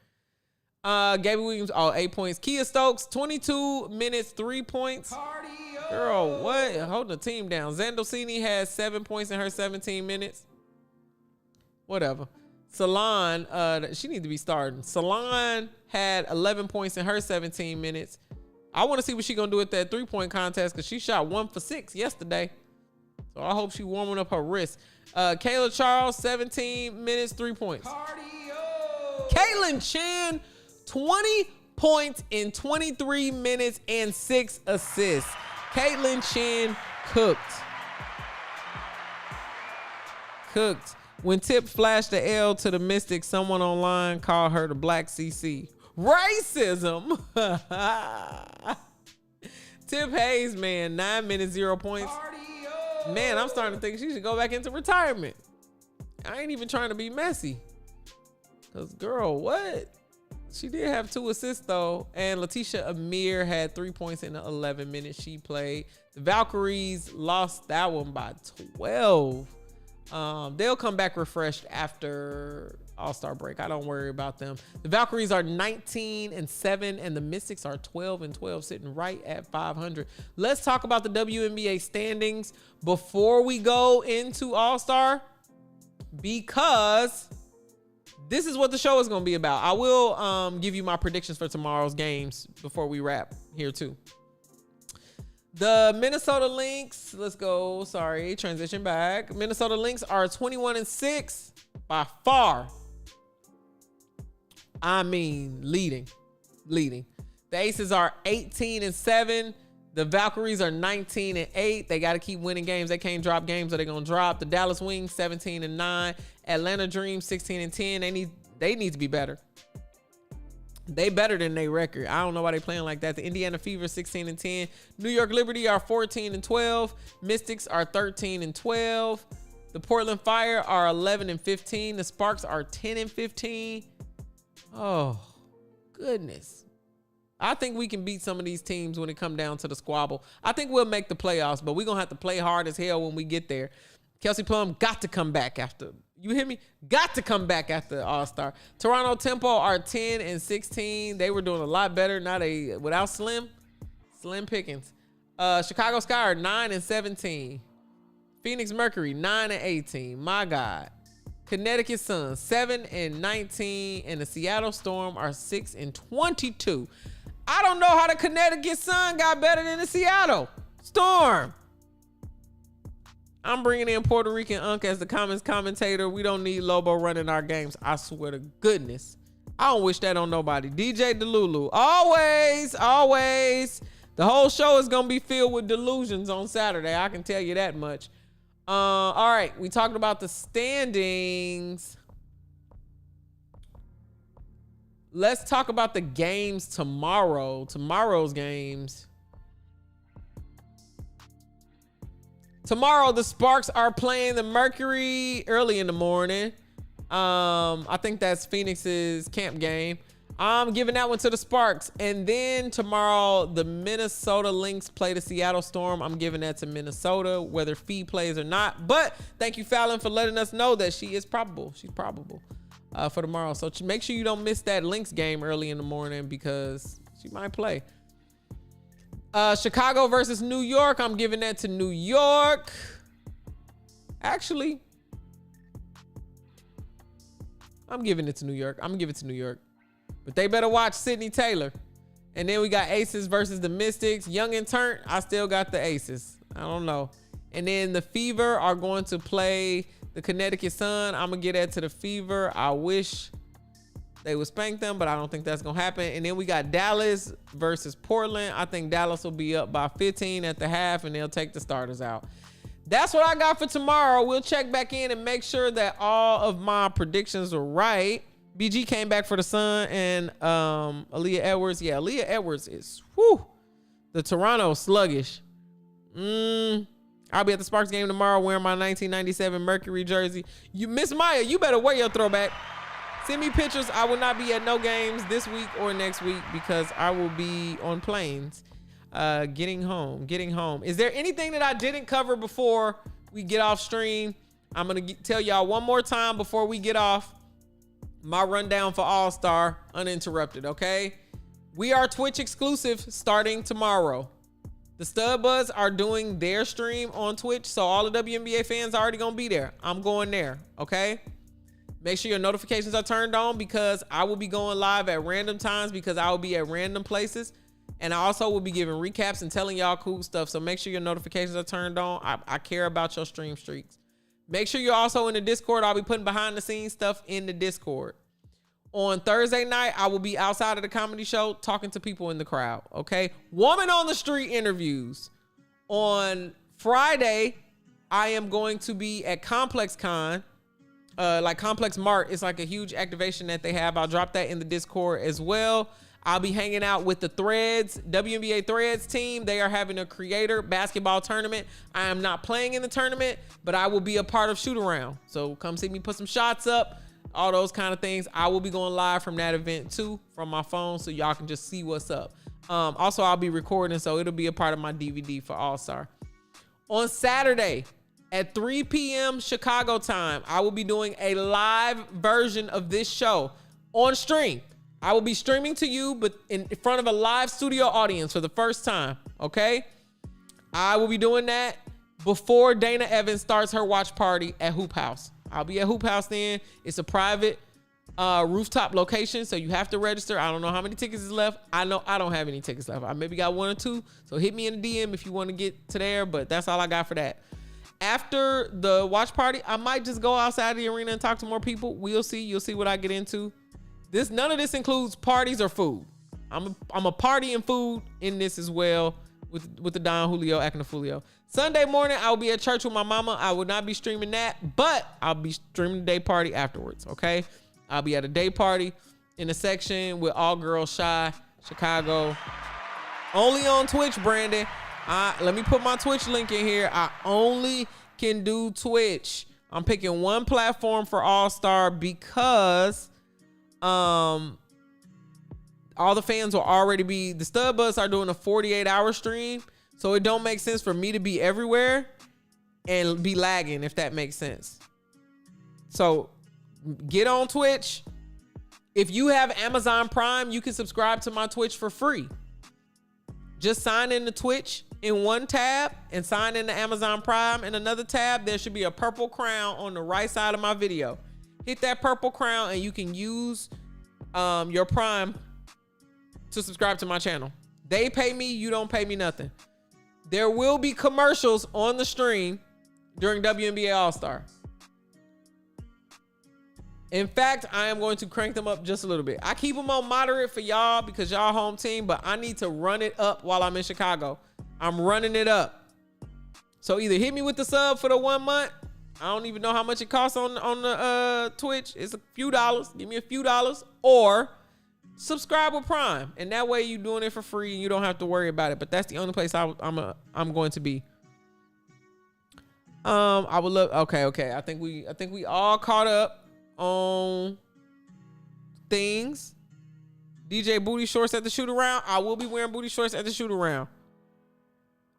Gabby Williams, 8 points. Kia Stokes, 22 minutes, 3 points. Cardio. Girl, what? Hold the team down. Zandosini has 7 points in her 17 minutes. Whatever. Salon, she needs to be starting. Salon had 11 points in her 17 minutes. I want to see what she's going to do at that 3-point contest because she shot 1 for 6 yesterday. So I hope she's warming up her wrist. Kayla Charles, 17 minutes, 3 points. Cardio. Caitlin Chin, 20 points in 23 minutes and 6 assists. Caitlin Chin cooked. When Tip flashed the L to the Mystics, someone online called her the Black CC. Racism. Tip Hayes, man, 9 minutes, 0 points. Man, I'm starting to think she should go back into retirement. I ain't even trying to be messy. Because, girl, what? She did have 2 assists, though. And Letitia Amir had 3 points in the 11 minutes she played. The Valkyries lost that one by 12. They'll come back refreshed after All-Star break. I don't worry about them. The Valkyries are 19-7, and the Mystics are 12-12, sitting right at 500. Let's talk about the WNBA standings before we go into All-Star, because this is what the show is going to be about. I will give you my predictions for tomorrow's games before we wrap here too. The Minnesota Lynx, let's go. Sorry, transition back. Minnesota Lynx are 21-6 by far. I mean, leading. The Aces are 18-7. The Valkyries are 19-8. They got to keep winning games. They can't drop games or they're going to drop. The Dallas Wings, 17-9. Atlanta Dream, 16-10. They need to be better. They better than their record. I don't know why they playing like that. The Indiana Fever, 16-10. New York Liberty are 14-12. Mystics are 13-12. The Portland Fire are 11-15. The Sparks are 10-15. Oh, goodness. I think we can beat some of these teams when it come down to the squabble. I think we'll make the playoffs, but we're going to have to play hard as hell when we get there. Kelsey Plum got to come back after. You hear me? Got to come back after All-Star. Toronto Tempo are 10-16. They were doing a lot better. Without Slim Pickens. Chicago Sky are 9-17. Phoenix Mercury 9-18. My God. Connecticut Sun 7-19. And the Seattle Storm are 6-22. I don't know how the Connecticut Sun got better than the Seattle Storm. I'm bringing in Puerto Rican Unk as the comments commentator. We don't need Lobo running our games. I swear to goodness. I don't wish that on nobody. DJ Delulu. Always. The whole show is going to be filled with delusions on Saturday. I can tell you that much. All right. We talked about the standings. Let's talk about the games tomorrow. Tomorrow's games. Tomorrow, the Sparks are playing the Mercury early in the morning. I think that's Phoenix's camp game. I'm giving that one to the Sparks. And then tomorrow, the Minnesota Lynx play the Seattle Storm. I'm giving that to Minnesota, whether Fee plays or not. But thank you, Fallon, for letting us know that she is probable. She's probable for tomorrow. So make sure you don't miss that Lynx game early in the morning because she might play. Chicago versus New York. I'm giving that to New York. Actually, I'm giving it to New York. I'm gonna give it to New York. But they better watch Sydney Taylor. And then we got Aces versus the Mystics. Young and Turnt, I still got the Aces. I don't know. And then the Fever are going to play the Connecticut Sun. I'm gonna get that to the Fever. I wish they would spank them, but I don't think that's going to happen. And then we got Dallas versus Portland. I think Dallas will be up by 15 at the half, and they'll take the starters out. That's what I got for tomorrow. We'll check back in and make sure that all of my predictions are right. BG came back for the Sun, and Aaliyah Edwards. Yeah, Aaliyah Edwards is, the Toronto sluggish. I'll be at the Sparks game tomorrow wearing my 1997 Mercury jersey. Miss Maya, you better wear your throwback. Send me pictures. I will not be at no games this week or next week because I will be on planes getting home. Is there anything that I didn't cover before we get off stream? I'm going to tell y'all one more time before we get off my rundown for All-Star uninterrupted, okay? We are Twitch exclusive starting tomorrow. The Stud Buds are doing their stream on Twitch, so all the WNBA fans are already going to be there. I'm going there, okay? Make sure your notifications are turned on because I will be going live at random times because I will be at random places. And I also will be giving recaps and telling y'all cool stuff. So make sure your notifications are turned on. I care about your stream streaks. Make sure you're also in the Discord. I'll be putting behind the scenes stuff in the Discord. On Thursday night, I will be outside of the comedy show talking to people in the crowd. Okay. Woman on the Street interviews. On Friday, I am going to be at Complex Con. Like Complex Mart, it's like a huge activation that they have. I'll drop that in the Discord as well. I'll be hanging out with the Threads, WNBA Threads team. They are having a creator basketball tournament. I am not playing in the tournament, but I will be a part of shoot around. So come see me put some shots up, all those kind of things. I will be going live from that event too, from my phone, so y'all can just see what's up. Also, I'll be recording, so it'll be a part of my DVD for All-Star. On Saturday, at 3 p.m. Chicago time, I will be doing a live version of this show on stream. I will be streaming to you, but in front of a live studio audience for the first time, okay? I will be doing that before Dana Evans starts her watch party at Hoop House. I'll be at Hoop House then. It's a private rooftop location, so you have to register. I don't know how many tickets is left. I know I don't have any tickets left. I maybe got 1 or 2, so hit me in the DM if you want to get to there, but that's all I got for that. After the watch party, I might just go outside the arena and talk to more people. We'll see. You'll see what I get into. None of this includes parties or food. I'm a party and food in this as well with the Don Julio Acnafulio. Sunday morning, I'll be at church with my mama. I will not be streaming that, but I'll be streaming the day party afterwards, okay? I'll be at a day party in a section with All Girls Shy, Chicago. Only on Twitch, Brandon. Let me put my Twitch link in here. I only can do Twitch. I'm picking one platform for All-Star because all the fans will already be, the Stud Buds are doing a 48-hour stream, so it don't make sense for me to be everywhere and be lagging, if that makes sense. So get on Twitch. If you have Amazon Prime, you can subscribe to my Twitch for free. Just sign in to Twitch in one tab and sign in to Amazon Prime in another tab. There should be a purple crown on the right side of my video. Hit that purple crown and you can use your Prime to subscribe to my channel. They pay me, you don't pay me nothing. There will be commercials on the stream during WNBA All-Star. In fact, I am going to crank them up just a little bit. I keep them on moderate for y'all because y'all home team, but I need to run it up while I'm in Chicago. I'm running it up. So either hit me with the sub for the 1 month. I don't even know how much it costs on the Twitch. It's a few dollars. Give me a few dollars. Or subscribe with Prime. And that way you're doing it for free and you don't have to worry about it. But that's the only place I'm going to be. I would love. Okay. I think we all caught up on things. DJ booty shorts at the shoot around. I will be wearing booty shorts at the shoot around.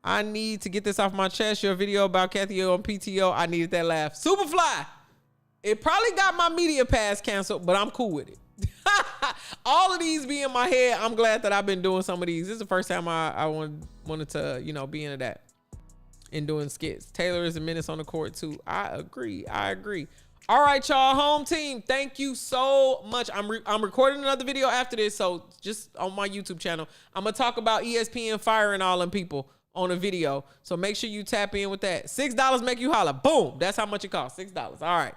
I need to get this off my chest. Your video about Kathy on PTO. I needed that laugh. Superfly. It probably got my media pass canceled, but I'm cool with it. All of these be in my head. I'm glad that I've been doing some of these. This is the first time I wanted to, be into that and doing skits. Taylor is a menace on the court too. I agree. All right, y'all, home team. Thank you so much. I'm recording another video after this, so just on my YouTube channel, I'm gonna talk about ESPN firing all them people on a video. So make sure you tap in with that. $6 make you holla. Boom. That's how much it costs. $6. All right.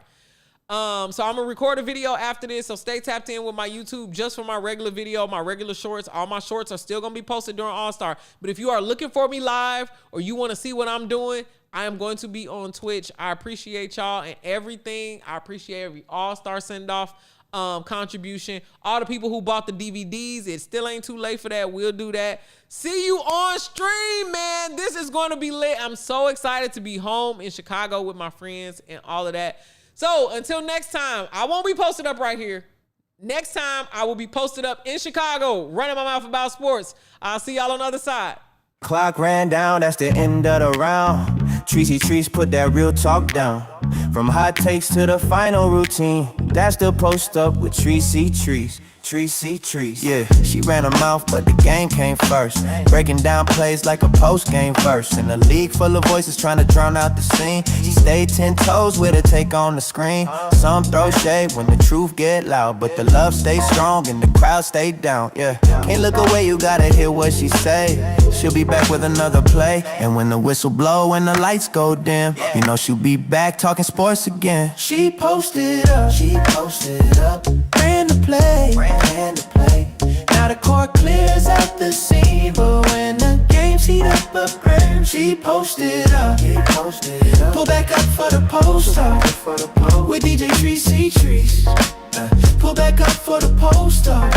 So I'm gonna record a video after this. So stay tapped in with my YouTube just for my regular video, my regular shorts. All my shorts are still gonna be posted during All-Star. But if you are looking for me live or you want to see what I'm doing, I am going to be on Twitch. I appreciate y'all and everything. I appreciate every All-Star send-off contribution. All the people who bought the DVDs, it still ain't too late for that. We'll do that. See you on stream, man. This is going to be lit. I'm so excited to be home in Chicago with my friends and all of that. So until next time, I won't be posted up right here. Next time, I will be posted up in Chicago, running my mouth about sports. I'll see y'all on the other side. Clock ran down, that's the end of the round. Trice put that real talk down. From hot takes to the final routine, that's the post up with Trice. Yeah, she ran her mouth, but the game came first. Breaking down plays like a post-game verse. In a league full of voices trying to drown out the scene, she stayed 10 toes with her take on the screen. Some throw shade when the truth get loud, but the love stays strong and the crowd stay down. Yeah, can't look away, you gotta hear what she say. She'll be back with another play, and when the whistle blow and the lights go dim, you know she'll be back talking sports again. She posted up, ran the play. Now the court clears out the scene, but when the game's heat up a frame, she posted up. Pull back up for the post up with DJ Trice. Pull back up for the post up.